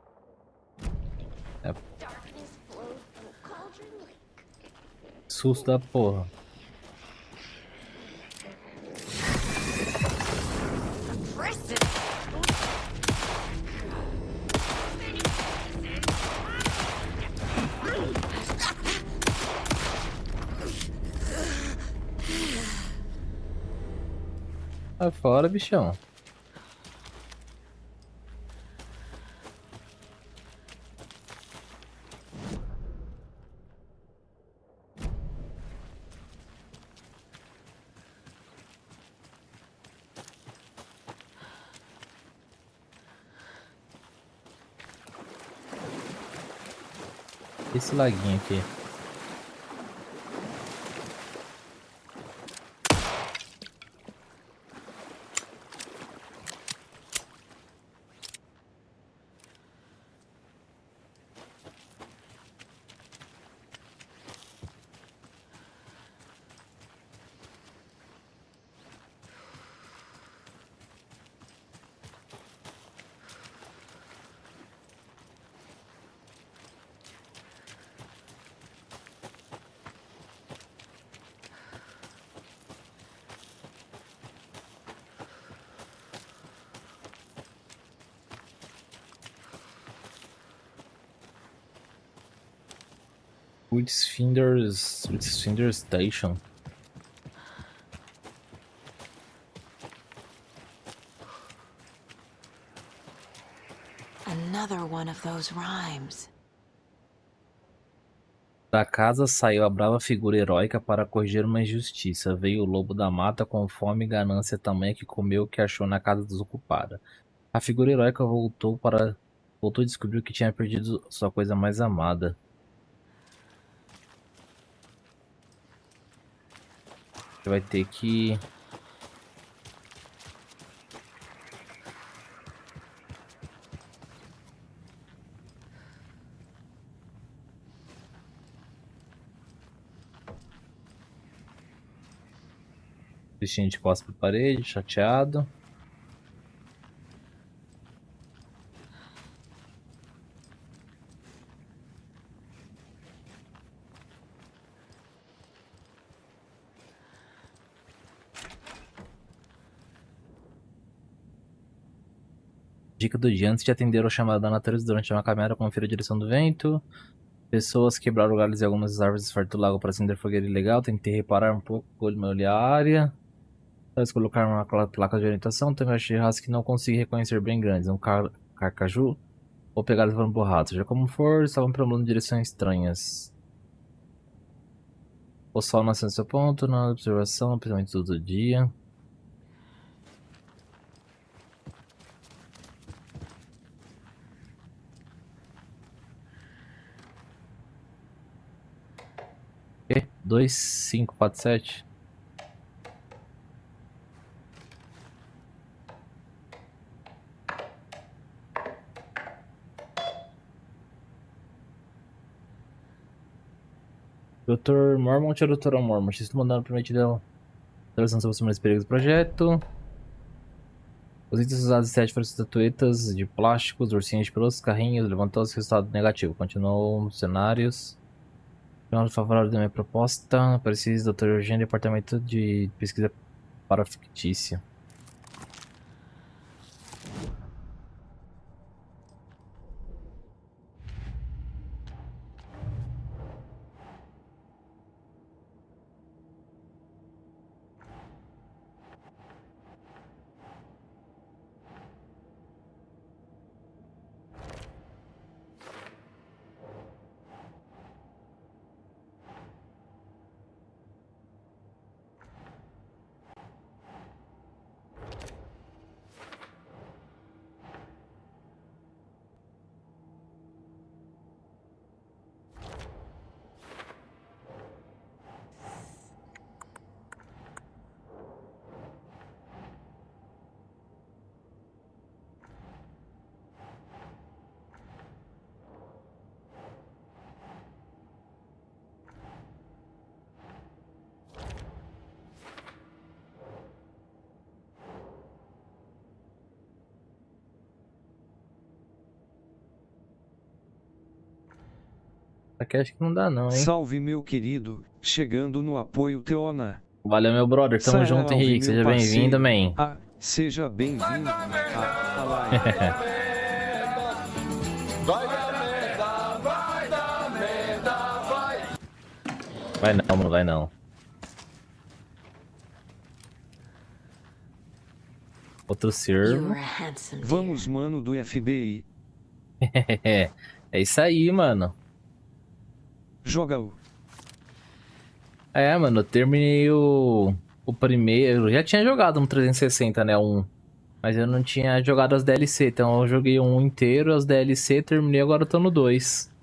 Speaker 2: É. Susto da porra. Sai fora, bichão. Esse laguinho aqui. Witsfinder Station.
Speaker 3: Another one of those rhymes.
Speaker 2: Da casa saiu a brava figura heróica para corrigir uma injustiça. Veio o lobo da mata com fome e ganância tamanha que comeu o que achou na casa desocupada. A figura heróica voltou e descobriu que tinha perdido sua coisa mais amada. Você vai ter que... Bichinho de costas pra parede, chateado. Dica do dia: antes de atender ao chamado da natureza durante uma caminhada, confira a direção do vento. Pessoas quebraram galhos e algumas árvores farto do lago para acender fogueira ilegal. Tentei reparar um pouco com o olho olhar a área. Talvez colocar uma placa de orientação. Tem de raça que não consegui reconhecer bem grandes. Um carcaju ou pegadas foram borradas. Seja como for, estavam perambulando em direções estranhas. O sol nasceu no seu ponto, na observação, principalmente todo dia. E 2547. Dr. Mormont é o Dr. Mormont. Estou mandando prometido tradução sobre os primeiros perigos do projeto. Os itens usados em teste foram estatuetas de plásticos, ursinhos de pelúcia, carrinhos, levantou-se resultado negativo. Continuou cenários. Final favorável da minha proposta. Preciso, Dr. Eugênio, departamento de pesquisa para fictícia. aqui acho que não dá não, hein?
Speaker 5: Salve, meu querido. Chegando no apoio Teona.
Speaker 2: Valeu, meu brother. Tamo junto, Henrique. Seja bem-vindo, man.
Speaker 5: Seja bem-vindo.
Speaker 2: Vai não, mano, vai não. Outro servo.
Speaker 5: Vamos, mano, do FBI.
Speaker 2: É isso aí, mano.
Speaker 5: Joga-o.
Speaker 2: É, mano, eu terminei o primeiro. Eu já tinha jogado no 360, né? Mas eu não tinha jogado as DLC. Então eu joguei um inteiro, as DLC, terminei, agora eu tô no 2.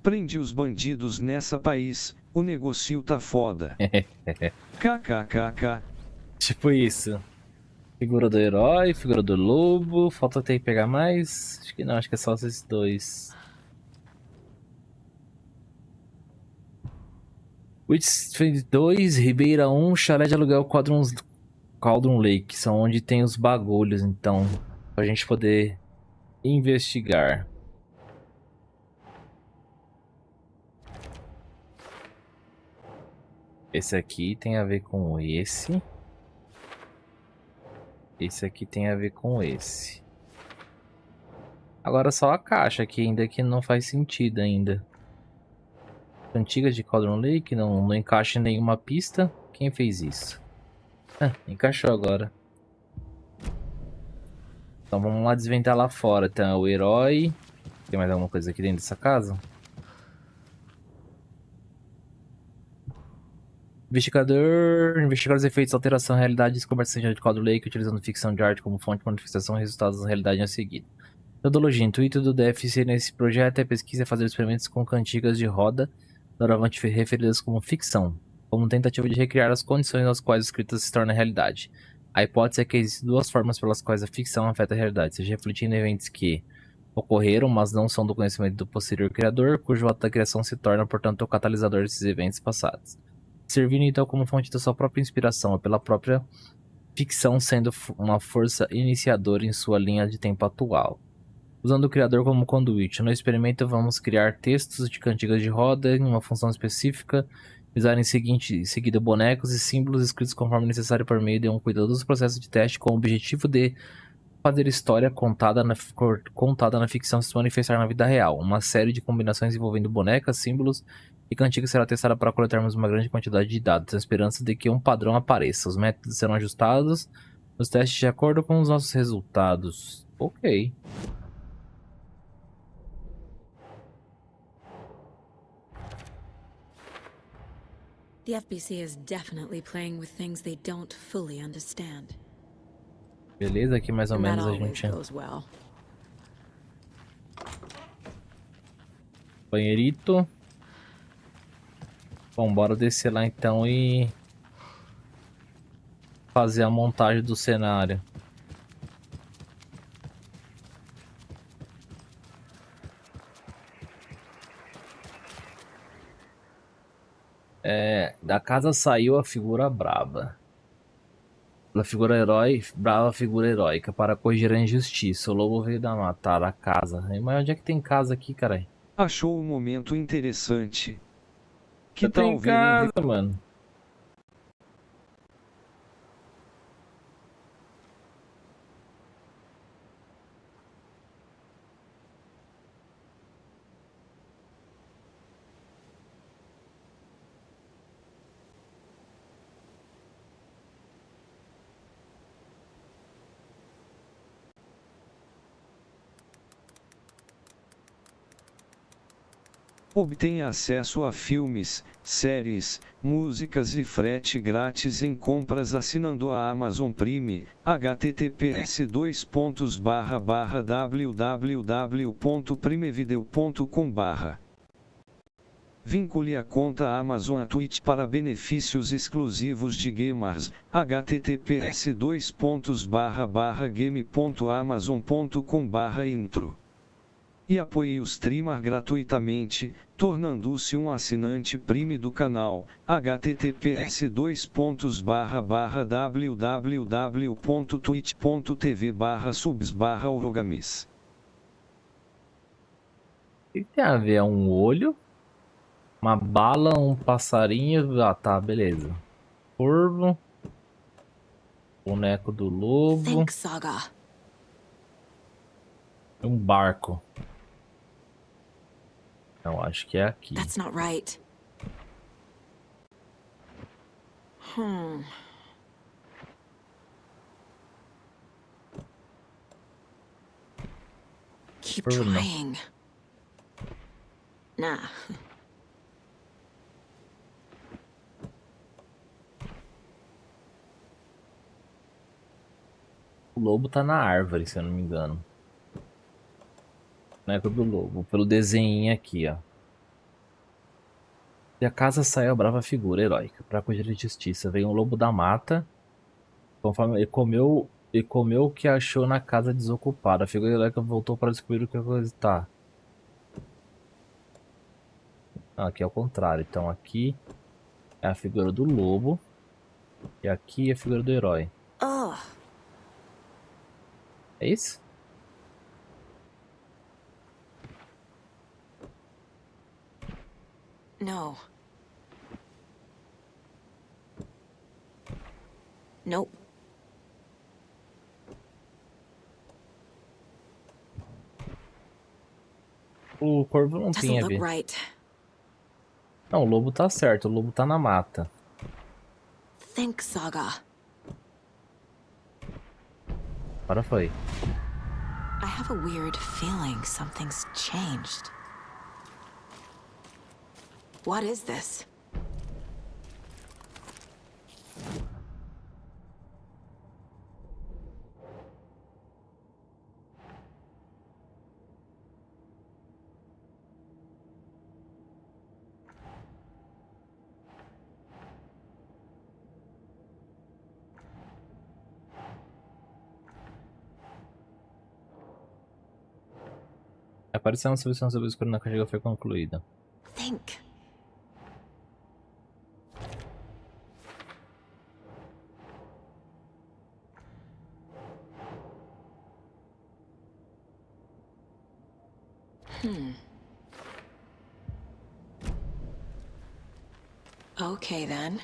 Speaker 5: Prende os bandidos nessa país. O negocio tá foda. KKKK.
Speaker 2: Tipo isso. Figura do herói, figura do lobo. Falta ter que pegar mais? Acho que não, acho que é só esses dois. Witchfield 2, Ribeira 1, Chalé de Aluguel Cauldron Lake. São onde tem os bagulhos, então. Pra gente poder investigar. Esse aqui tem a ver com esse. Esse aqui tem a ver com esse. Agora só a caixa aqui ainda que não faz sentido ainda. Antigas de Cauldron Lake, não encaixa em nenhuma pista. Quem fez isso? Encaixou agora. Então vamos lá desvendar lá fora. Então o herói. Tem mais alguma coisa aqui dentro dessa casa? Investigar os efeitos, alteração, realidade, descoberta de Cauldron Lake, utilizando ficção de arte como fonte, manifestação e resultados da realidade a seguir. Metodologia. Intuito do DFC nesse projeto é pesquisa e fazer experimentos com cantigas de roda, doravante referidas como ficção, como tentativa de recriar as condições nas quais a escrita se torna realidade. A hipótese é que existem duas formas pelas quais a ficção afeta a realidade, seja refletindo eventos que ocorreram, mas não são do conhecimento do posterior criador, cujo ato da criação se torna, portanto, o catalisador desses eventos passados. Servindo então como fonte da sua própria inspiração, ou pela própria ficção sendo uma força iniciadora em sua linha de tempo atual. Usando o criador como conduíte, no experimento vamos criar textos de cantigas de roda em uma função específica, usar em seguida bonecos e símbolos escritos conforme necessário por meio de um cuidadoso processo de teste com o objetivo de fazer história contada na ficção se manifestar na vida real. Uma série de combinações envolvendo bonecas, símbolos e cantigas será testada para coletarmos uma grande quantidade de dados, na esperança de que um padrão apareça. Os métodos serão ajustados nos testes de acordo com os nossos resultados. Ok.
Speaker 3: The FBC is definitely playing with things they don't fully understand.
Speaker 2: Beleza, aqui mais ou menos a gente... Banheirito. Bom, bora descer lá então e... fazer a montagem do cenário. Da casa saiu a figura braba. Da figura herói, brava figura heróica para corrigir a injustiça. O lobo veio da matar a casa. Mas onde é que tem casa aqui, caralho?
Speaker 5: Achou um momento interessante. Que
Speaker 2: tal
Speaker 5: tal
Speaker 2: ver casa, mano?
Speaker 5: Obtenha acesso a filmes, séries, músicas e frete grátis em compras assinando a Amazon Prime, https://www.primevideo.com/. Vincule a conta Amazon à Twitch para benefícios exclusivos de gamers, https://game.amazon.com/intro. E apoie o streamer gratuitamente, tornando-se um assinante Prime do canal, https://www.twitch.tv/subs/orogamis.
Speaker 2: O que tem a ver? É um olho, uma bala, um passarinho. Ah, tá, beleza. Corvo. Boneco do lobo.
Speaker 3: Think, Saga.
Speaker 2: Um barco. Não, acho que é aqui.
Speaker 3: That's not right. Keep trying. Nah.
Speaker 2: O lobo tá na árvore, se eu não me engano. Boneco do lobo. Pelo desenho aqui, ó. E a casa saiu a brava figura heróica. Pra cuidar de justiça. Veio um lobo da mata. Conforme ele comeu o que achou na casa desocupada. A figura heróica voltou para descobrir o que coisa tá. Aqui é o contrário. Então aqui é a figura do lobo. E aqui é a figura do herói. É isso?
Speaker 3: No. Nope.
Speaker 2: O corvo não tem a ver. Não, o lobo tá certo. O lobo tá na mata.
Speaker 3: Think, Saga.
Speaker 2: Agora foi.
Speaker 3: I have a weird feeling something's changed. What is this?
Speaker 2: Apareceu uma solução sobre o escuro na carga foi concluída.
Speaker 3: Think. Okay then.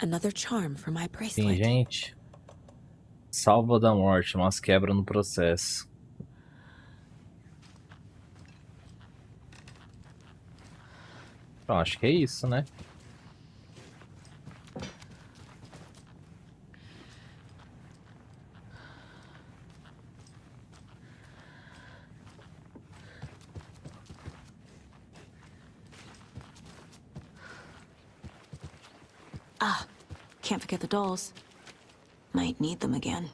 Speaker 3: Another charm for my bracelet.
Speaker 2: Sim, gente. Salva da morte, mas quebra no processo. Bom, acho que é isso, né?
Speaker 3: Ah, can't forget the dolls. Might need them again.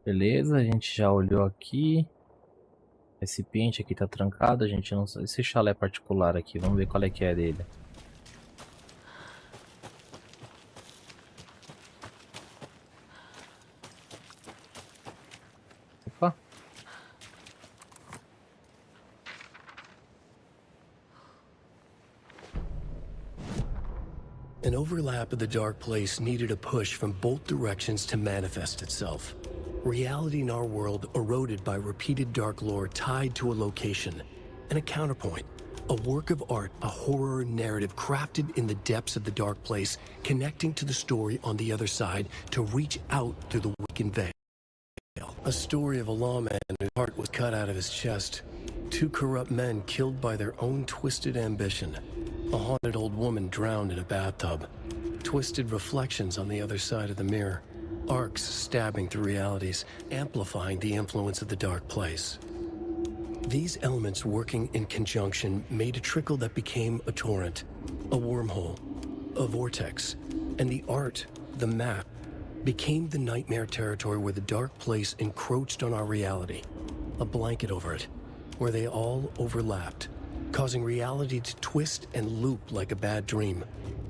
Speaker 2: Beleza, a gente já olhou aqui. Esse pente aqui tá trancado, a gente não sabe. Esse chalé particular aqui, vamos ver qual é que é dele. Opa.
Speaker 20: An overlap of the dark place needed a push from both directions to manifest itself. Reality in our world eroded by repeated dark lore tied to a location, and a counterpoint, a work of art, a horror narrative crafted in the depths of the dark place, connecting to the story on the other side to reach out through the weakened veil. A story of a lawman whose heart was cut out of his chest, two corrupt men killed by their own twisted ambition, a haunted old woman drowned in a bathtub, twisted reflections on the other side of the mirror, arcs stabbing through realities, amplifying the influence of the dark place. These elements working in conjunction made a trickle that became a torrent, a wormhole, a vortex, and the art, the map, became the nightmare territory where the dark place encroached on our reality, a blanket over it, where they all overlapped, causing reality to twist and loop like a bad dream,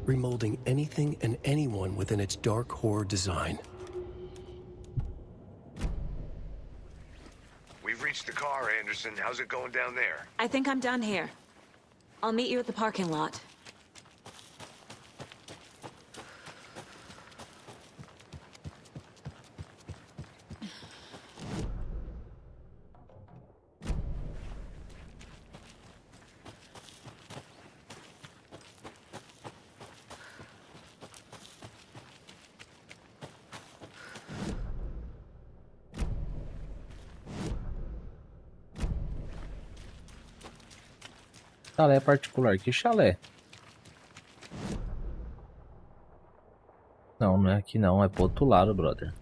Speaker 20: remolding anything and anyone within its dark horror design.
Speaker 14: We've reached the car, Anderson. How's it going down there?
Speaker 3: I think I'm done here. I'll meet you at the parking lot.
Speaker 2: Chalé particular, que chalé? Não, não é aqui não, é pro outro lado, brother.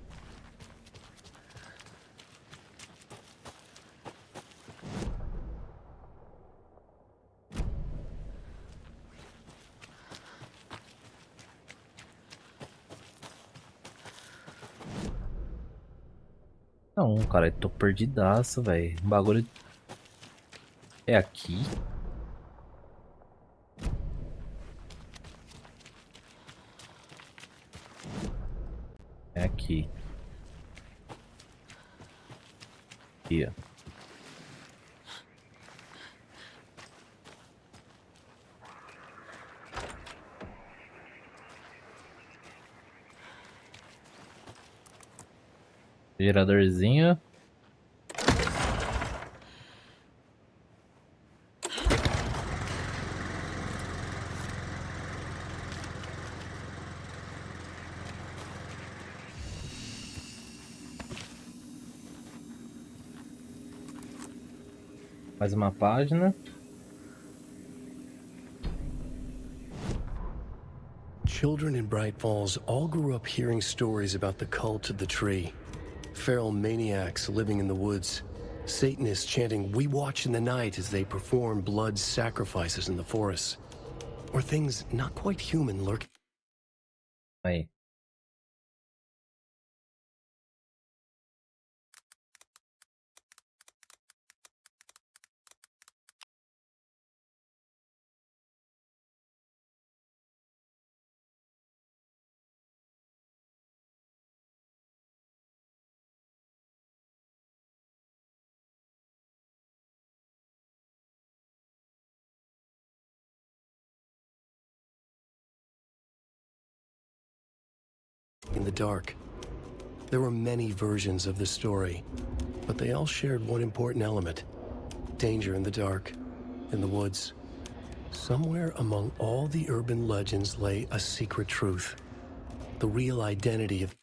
Speaker 2: Não, cara, eu tô perdidaço, velho. O bagulho é aqui. É aqui. Aqui, ó. Geradorzinho. Mais uma página.
Speaker 20: Children in Bright Falls all grew up hearing stories about the cult of the tree. Feral maniacs living in the woods. Satanists chanting, "We watch in the night," as they perform blood sacrifices in the forests. Or things not quite human lurking.
Speaker 2: Aí.
Speaker 20: In the dark. There were many versions of the story, but they all shared one important element: danger in the dark, in the woods. Somewhere among all the urban legends lay a secret truth, the real identity of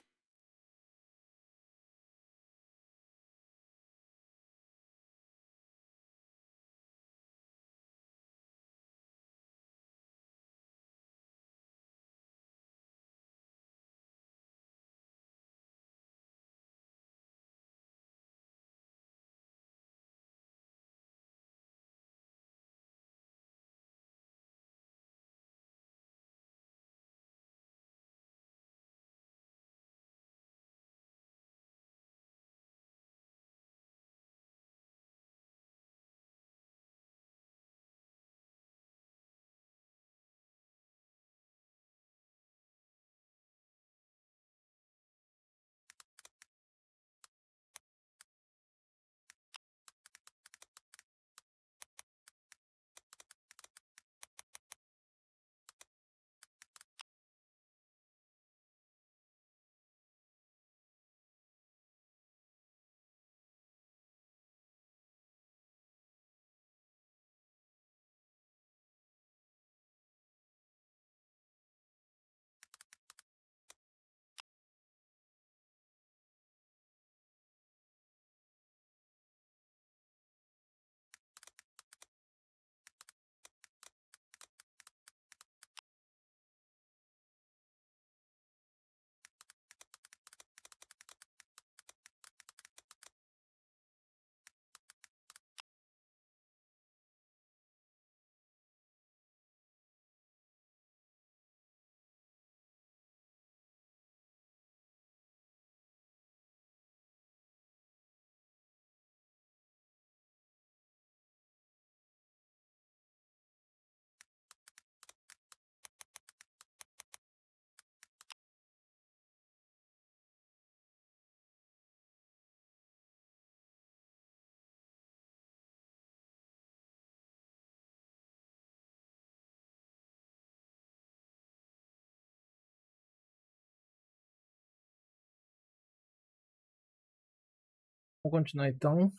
Speaker 2: Vamos continuar então.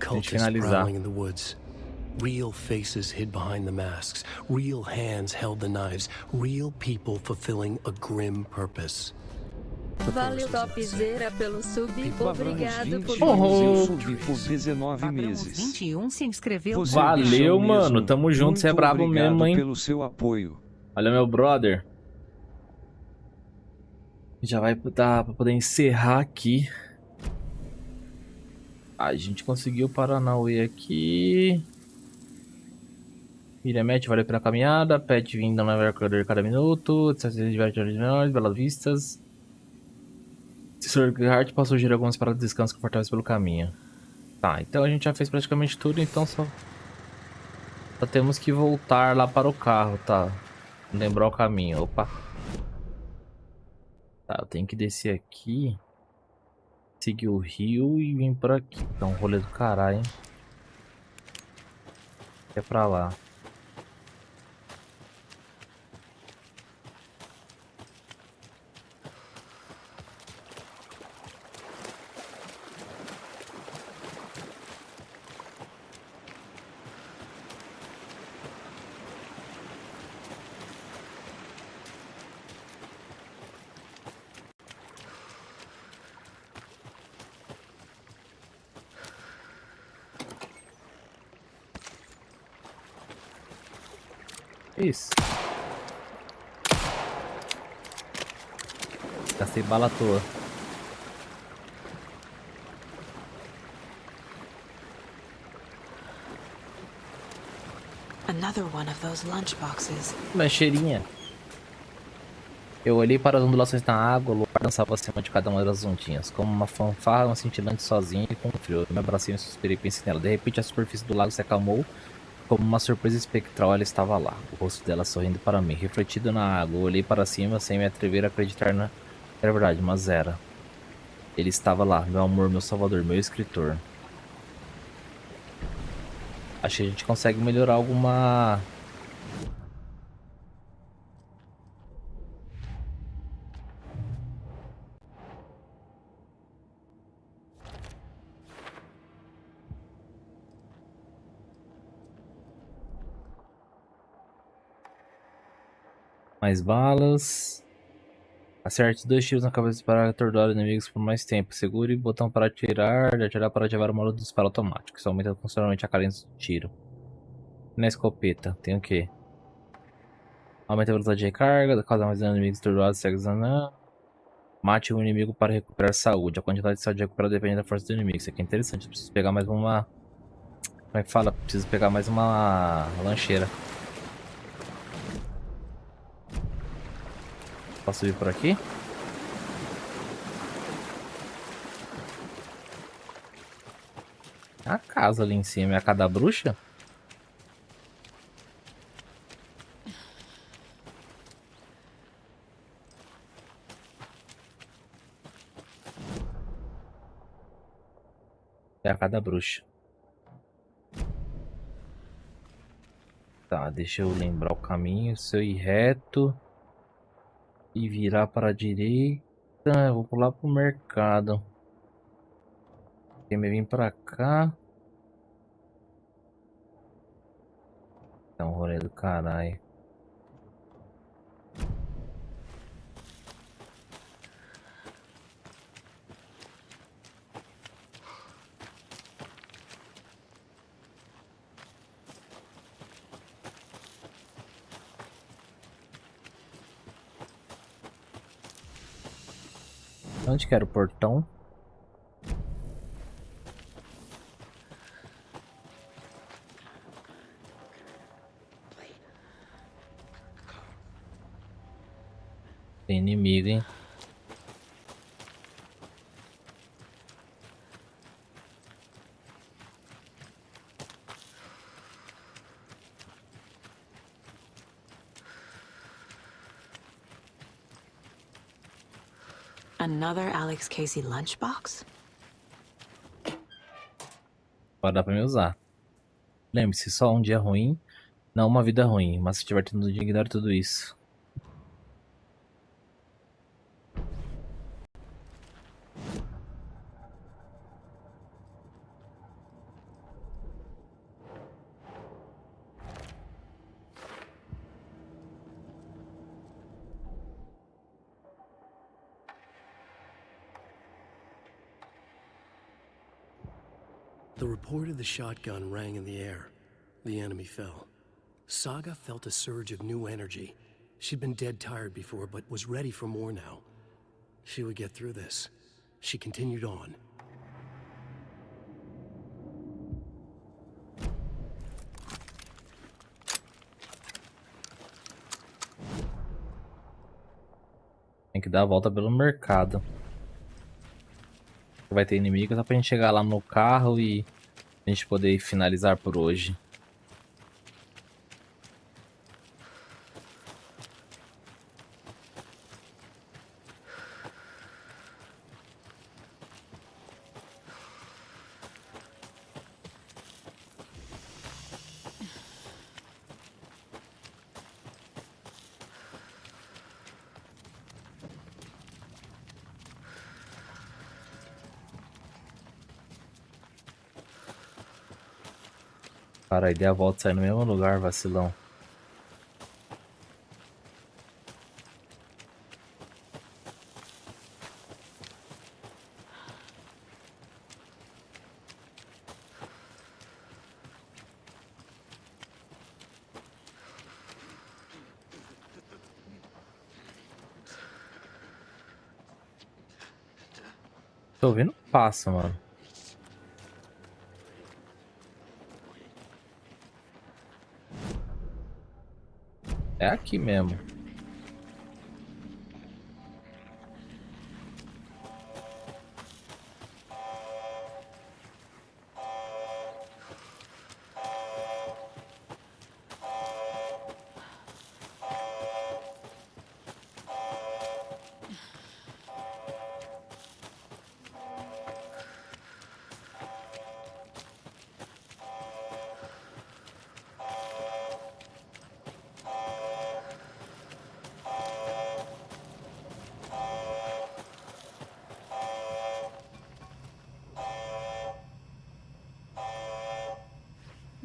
Speaker 20: Cultists
Speaker 2: finalizar.
Speaker 20: prowling in the woods. Real faces hid behind the masks. Real hands held the knives. Real people fulfilling a grim purpose.
Speaker 10: Valeu, Topzera, pelo sub. Obrigado por
Speaker 5: Sub por 19 meses.
Speaker 10: 21 se inscreveu.
Speaker 2: Valeu, mano. Tamo junto, você é brabo mesmo, hein?
Speaker 5: Pelo seu apoio.
Speaker 2: Olha, meu brother. Já vai dar pra poder encerrar aqui. A gente conseguiu o Paranauê aqui. Miremete, valeu pela caminhada. Pet vindo na vercador cada minuto. Belas vistas. Sr. Hart passou a sugerir algumas paradas de descanso confortáveis pelo caminho. Tá, então a gente já fez praticamente tudo, então só temos que voltar lá para o carro, tá? Lembrar o caminho, opa. Tá, eu tenho que descer aqui, seguir o rio e vir por aqui. Tá um rolê do caralho, hein? É pra lá. Isso. Gastei bala à toa.
Speaker 3: Another one of those lunchboxes.
Speaker 2: Lancheirinha. Eu olhei para as ondulações na água, o luar dançava acima de cada uma das ondinhas, como uma fanfarra, cintilante sozinha e com frio. Eu me abracei e suspirei e pensei nela. De repente a superfície do lago se acalmou. Como uma surpresa espectral, ela estava lá, o rosto dela sorrindo para mim, refletido na água. Eu olhei para cima sem me atrever a acreditar na verdade, mas era. Ele estava lá, meu amor, meu salvador, meu escritor. Acho que a gente consegue melhorar alguma... Mais balas. Acerte 2 tiros na cabeça para atordoar inimigos por mais tempo. Segure o botão para atirar, atirar para ativar o modo do disparo automático. Isso aumenta consideravelmente a cadência do tiro. Na escopeta, tem o que? Aumenta a velocidade de recarga, causa mais dano inimigos atordoados, segue zanando. Mate o inimigo para recuperar saúde. A quantidade de saúde recuperada depende da força do inimigo. Isso aqui é interessante. Eu preciso pegar mais uma... Como é que fala? Preciso pegar mais uma lancheira. Posso vir por aqui? A casa ali em cima é a casa da bruxa? É a casa da bruxa. Tá, deixa eu lembrar o caminho. Se eu ir reto e virar para a direita, eu vou pular pro mercado. Tem que vir pra cá. É um rolê do caralho. Onde que era o portão? Tem inimigo, hein?
Speaker 3: Another Alex Casey lunchbox?
Speaker 2: Pode dar pra me usar. Lembre-se, só um dia ruim, não uma vida ruim. Mas se tiver tendo dia, ignore tudo isso.
Speaker 20: The report of the shotgun rang in the air. The enemy fell. Saga felt a surge of new energy. She'd been dead tired before, but was ready for more now. She would get through this. She continued on.
Speaker 2: Tem que dar a volta pelo mercado. Vai ter inimigo, só pra gente chegar lá no carro e a gente poder finalizar por hoje. Cara, aí dei a volta e saí no mesmo lugar, vacilão. Tô ouvindo passo, mano. É aqui mesmo.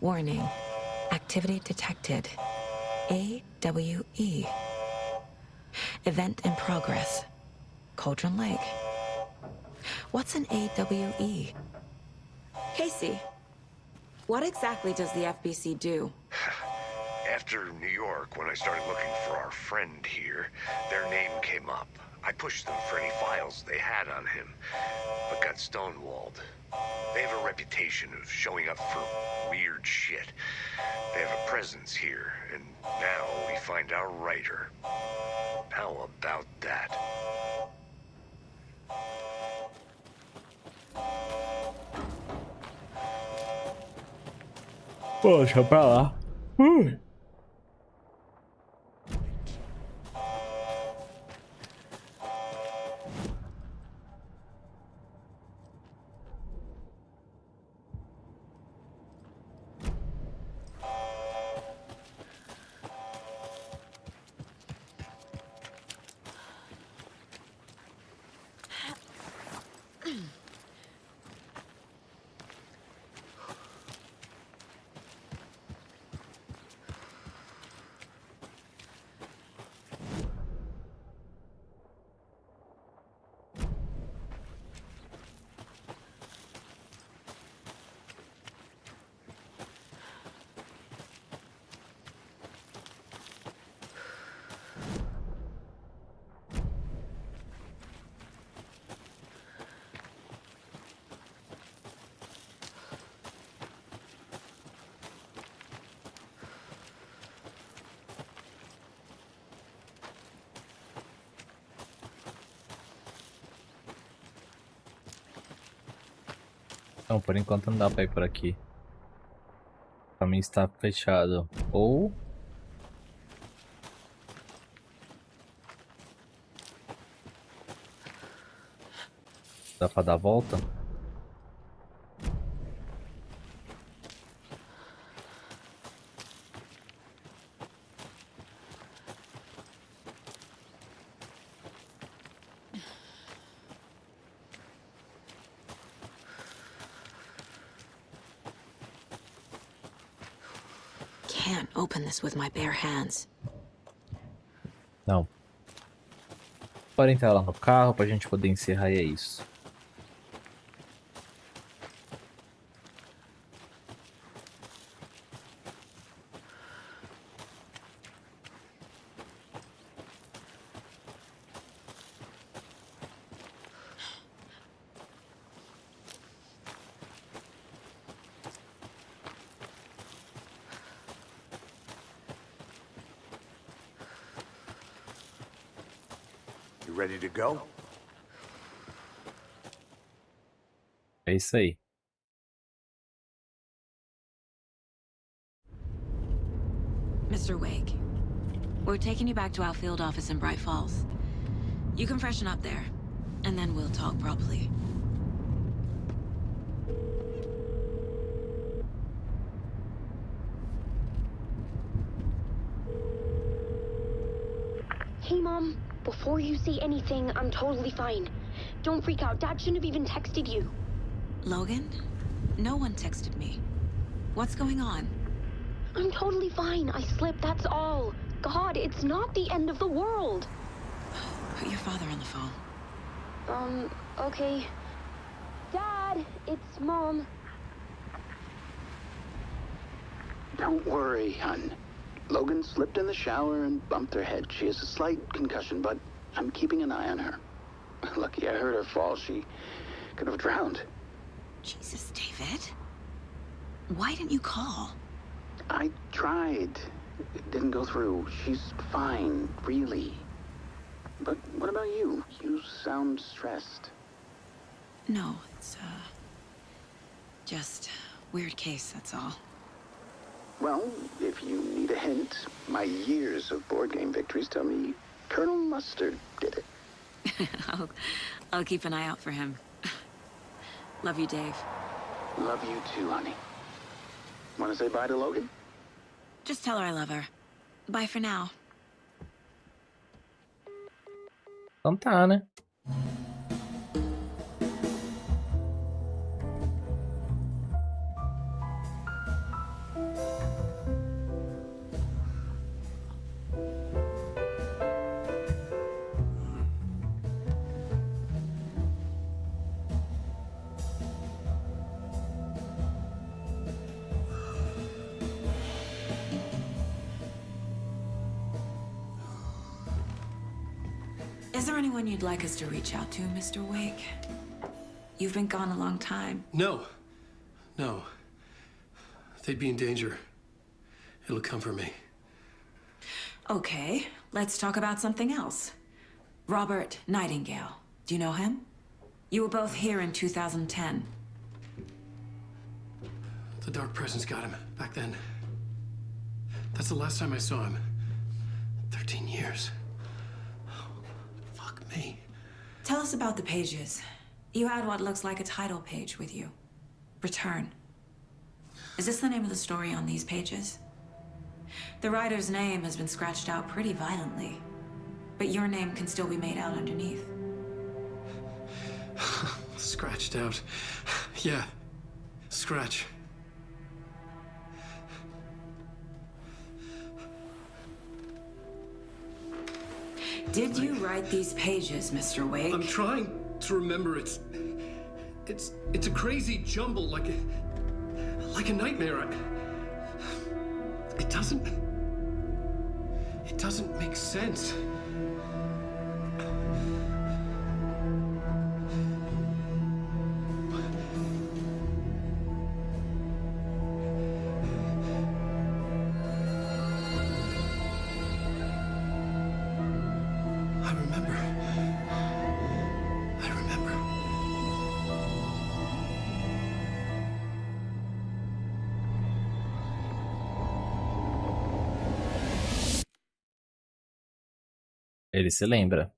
Speaker 3: Warning. Activity detected. AWE. Event in progress. Cauldron Lake. What's an AWE? Casey, what exactly does the FBC do?
Speaker 14: After New York, when I started looking for our friend here, their name came up. I pushed them for any files they had on him, but got stonewalled. They have a reputation of showing up for weird shit. They have a presence here, and now we find our writer. How about that?
Speaker 2: Poxa, pra lá. Não, por enquanto não dá pra ir por aqui. O caminho está fechado. Ou... dá pra dar a volta?
Speaker 3: Can't open this with my bare hands.
Speaker 2: Não. Pode entrar lá no carro pra gente poder encerrar e é isso.
Speaker 14: You ready to go?
Speaker 2: É isso aí.
Speaker 3: Mr. Wake, we're taking you back to our field office in Bright Falls. You can freshen up there, and then we'll talk properly.
Speaker 11: Hey, Mom. Before you say anything, I'm totally fine. Don't freak out. Dad shouldn't have even texted you.
Speaker 3: Logan? No one texted me. What's going on?
Speaker 11: I'm totally fine. I slipped, that's all. God, it's not the end of the world.
Speaker 3: Put your father on the phone.
Speaker 11: Okay. Dad, it's Mom.
Speaker 12: Don't worry, hon. Logan slipped in the shower and bumped her head. She has a slight concussion, but I'm keeping an eye on her. Lucky I heard her fall. She could have drowned.
Speaker 3: Jesus, David. Why didn't you call?
Speaker 12: I tried. It didn't go through. She's fine, really. But what about you? You sound stressed.
Speaker 3: No, it's, just weird case, that's all.
Speaker 12: Well, if you need a hint, my years of board game victories tell me Colonel Mustard did it.
Speaker 3: I'll keep an eye out for him. Love you, Dave.
Speaker 12: Love you too, honey. Want to say bye to Logan?
Speaker 3: Just tell her I love her. Bye for now.
Speaker 2: Então tá, né?
Speaker 3: Is there anyone you'd like us to reach out to, Mr. Wake? You've been gone a long time.
Speaker 20: No. No. They'd be in danger. It'll come for me.
Speaker 3: Okay, let's talk about something else. Robert Nightingale. Do you know him? You were both here in 2010.
Speaker 20: The Dark Presence got him back then. That's the last time I saw him. 13 years. Fuck me.
Speaker 3: Tell us about the pages. You had what looks like a title page with you. Return. Is this the name of the story on these pages? The writer's name has been scratched out pretty violently, but your name can still be made out underneath.
Speaker 20: Scratched out. Yeah. Scratch.
Speaker 3: Did you write these pages, Mr. Wake?
Speaker 20: I'm trying to remember. It's a crazy jumble, like a nightmare. It doesn't make sense.
Speaker 2: Ele se lembra.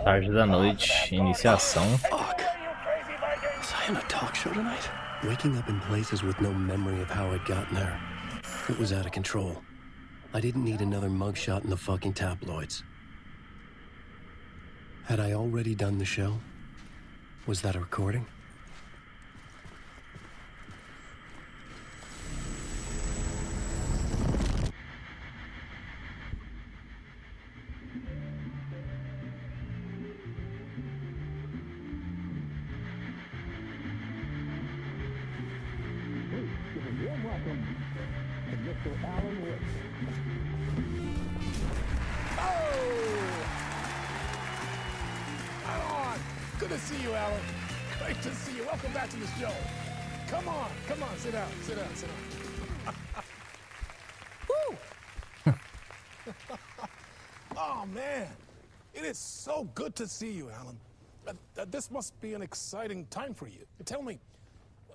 Speaker 2: Tarde da noite, iniciação.
Speaker 20: Was I in a talk show tonight? Waking up in places with no memory of how I'd gotten there. It was out of control. I didn't need another mugshot in the fucking tabloids. Had I already done the show? Was that a recording?
Speaker 17: Good to see you, Alan. Great to see you. Welcome back to the show. Come on, sit down. Woo! Oh, man. It is so good to see you, Alan. This must be an exciting time for you. Tell me,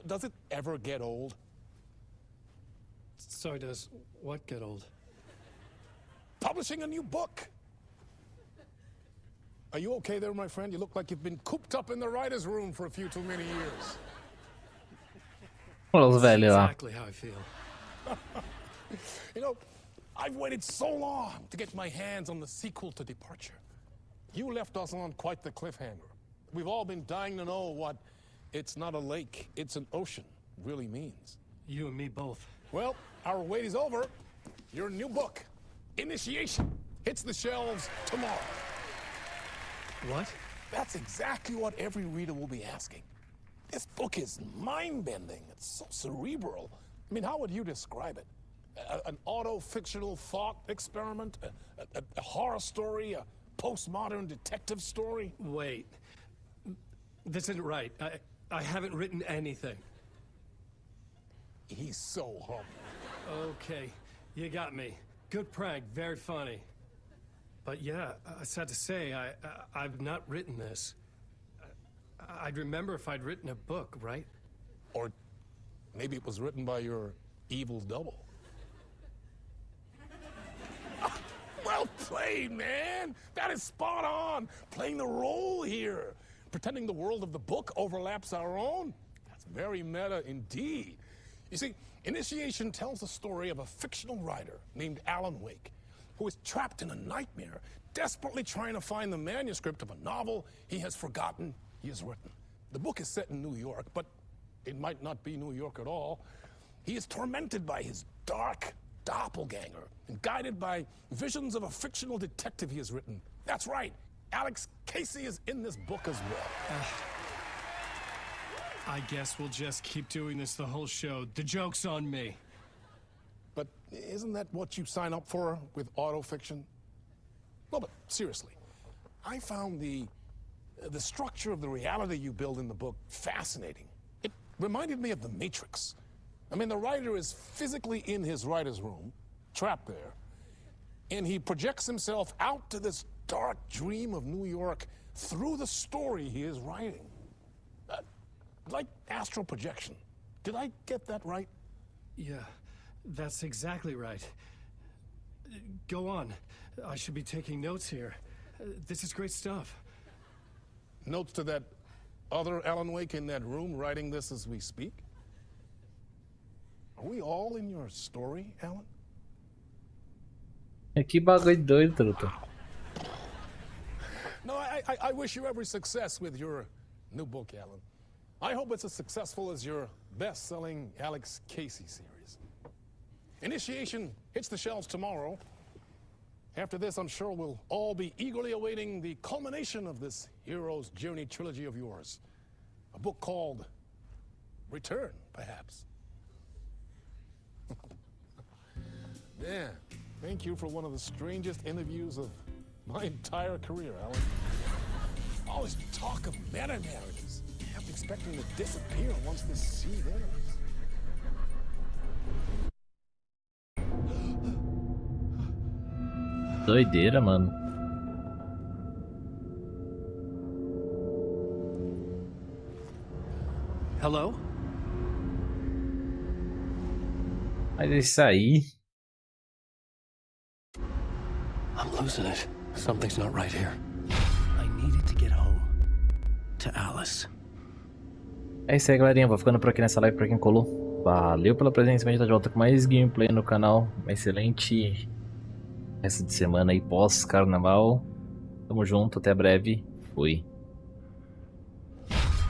Speaker 17: does it ever get old?
Speaker 20: Sorry, does what get old?
Speaker 17: Publishing a new book. Are you okay there, my friend? You look like you've been cooped up in the writer's room for a few too many years.
Speaker 2: Olha os velhos lá.
Speaker 20: Exactly how I feel.
Speaker 17: You know, I've waited so long to get my hands on the sequel to Departure. You left us on quite the cliffhanger. We've all been dying to know what "it's not a lake, it's an ocean" really means.
Speaker 20: You and me both.
Speaker 17: Well, our wait is over. Your new book, Initiation, hits the shelves tomorrow.
Speaker 20: What?
Speaker 17: That's exactly what every reader will be asking. This book is mind-bending. It's so cerebral. I mean, how would you describe it? An auto-fictional thought experiment? A horror story? A postmodern detective story?
Speaker 20: Wait. This isn't right. I haven't written anything.
Speaker 17: He's so humble.
Speaker 20: Okay, you got me. Good prank, very funny. But yeah, sad to say, I've not written this. I'd remember if I'd written a book, right?
Speaker 17: Or maybe it was written by your evil double. Well played, man! That is spot on! Playing the role here. Pretending the world of the book overlaps our own. That's very meta indeed. You see, Initiation tells the story of a fictional writer named Alan Wake, who is trapped in a nightmare, desperately trying to find the manuscript of a novel he has forgotten he has written. The book is set in New York, but it might not be New York at all. He is tormented by his dark doppelganger and guided by visions of a fictional detective he has written. That's right, Alex Casey is in this book as well.
Speaker 20: I guess we'll just keep doing this the whole show. The joke's on me.
Speaker 17: But isn't that what you sign up for with autofiction? No, but seriously, I found the structure of the reality you build in the book fascinating. It reminded me of The Matrix. I mean, the writer is physically in his writer's room, trapped there, and he projects himself out to this dark dream of New York through the story he is writing. Like astral projection. Did I get that right?
Speaker 20: Yeah. That's exactly right. Go on. I should be taking notes here. This is great stuff.
Speaker 17: Notes to that other Alan Wake in that room writing this as we speak? Are we all in your story, Alan?
Speaker 2: Que bagulho doido, truta.
Speaker 17: No, I wish you every success with your new book, Alan. I hope it's as successful as your best-selling Alex Casey series. Initiation hits the shelves tomorrow. After this, I'm sure we'll all be eagerly awaiting the culmination of this hero's journey trilogy of yours. A book called Return, perhaps. Yeah, thank you for one of the strangest interviews of my entire career, Alan. All this talk of meta-narratives. I'm expecting to disappear once this seed ends.
Speaker 2: Doideira, mano.
Speaker 20: Hello?
Speaker 2: Mas isso aí.
Speaker 20: I'm losing it. Something's not right here. I needed to get home to Alice.
Speaker 2: É isso aí, galerinha. Vou ficando por aqui nessa live pra quem colou. Valeu pela presença. A gente tá de volta com mais gameplay no canal. Uma excelente resto de semana aí pós-carnaval. Tamo junto, até breve. Fui.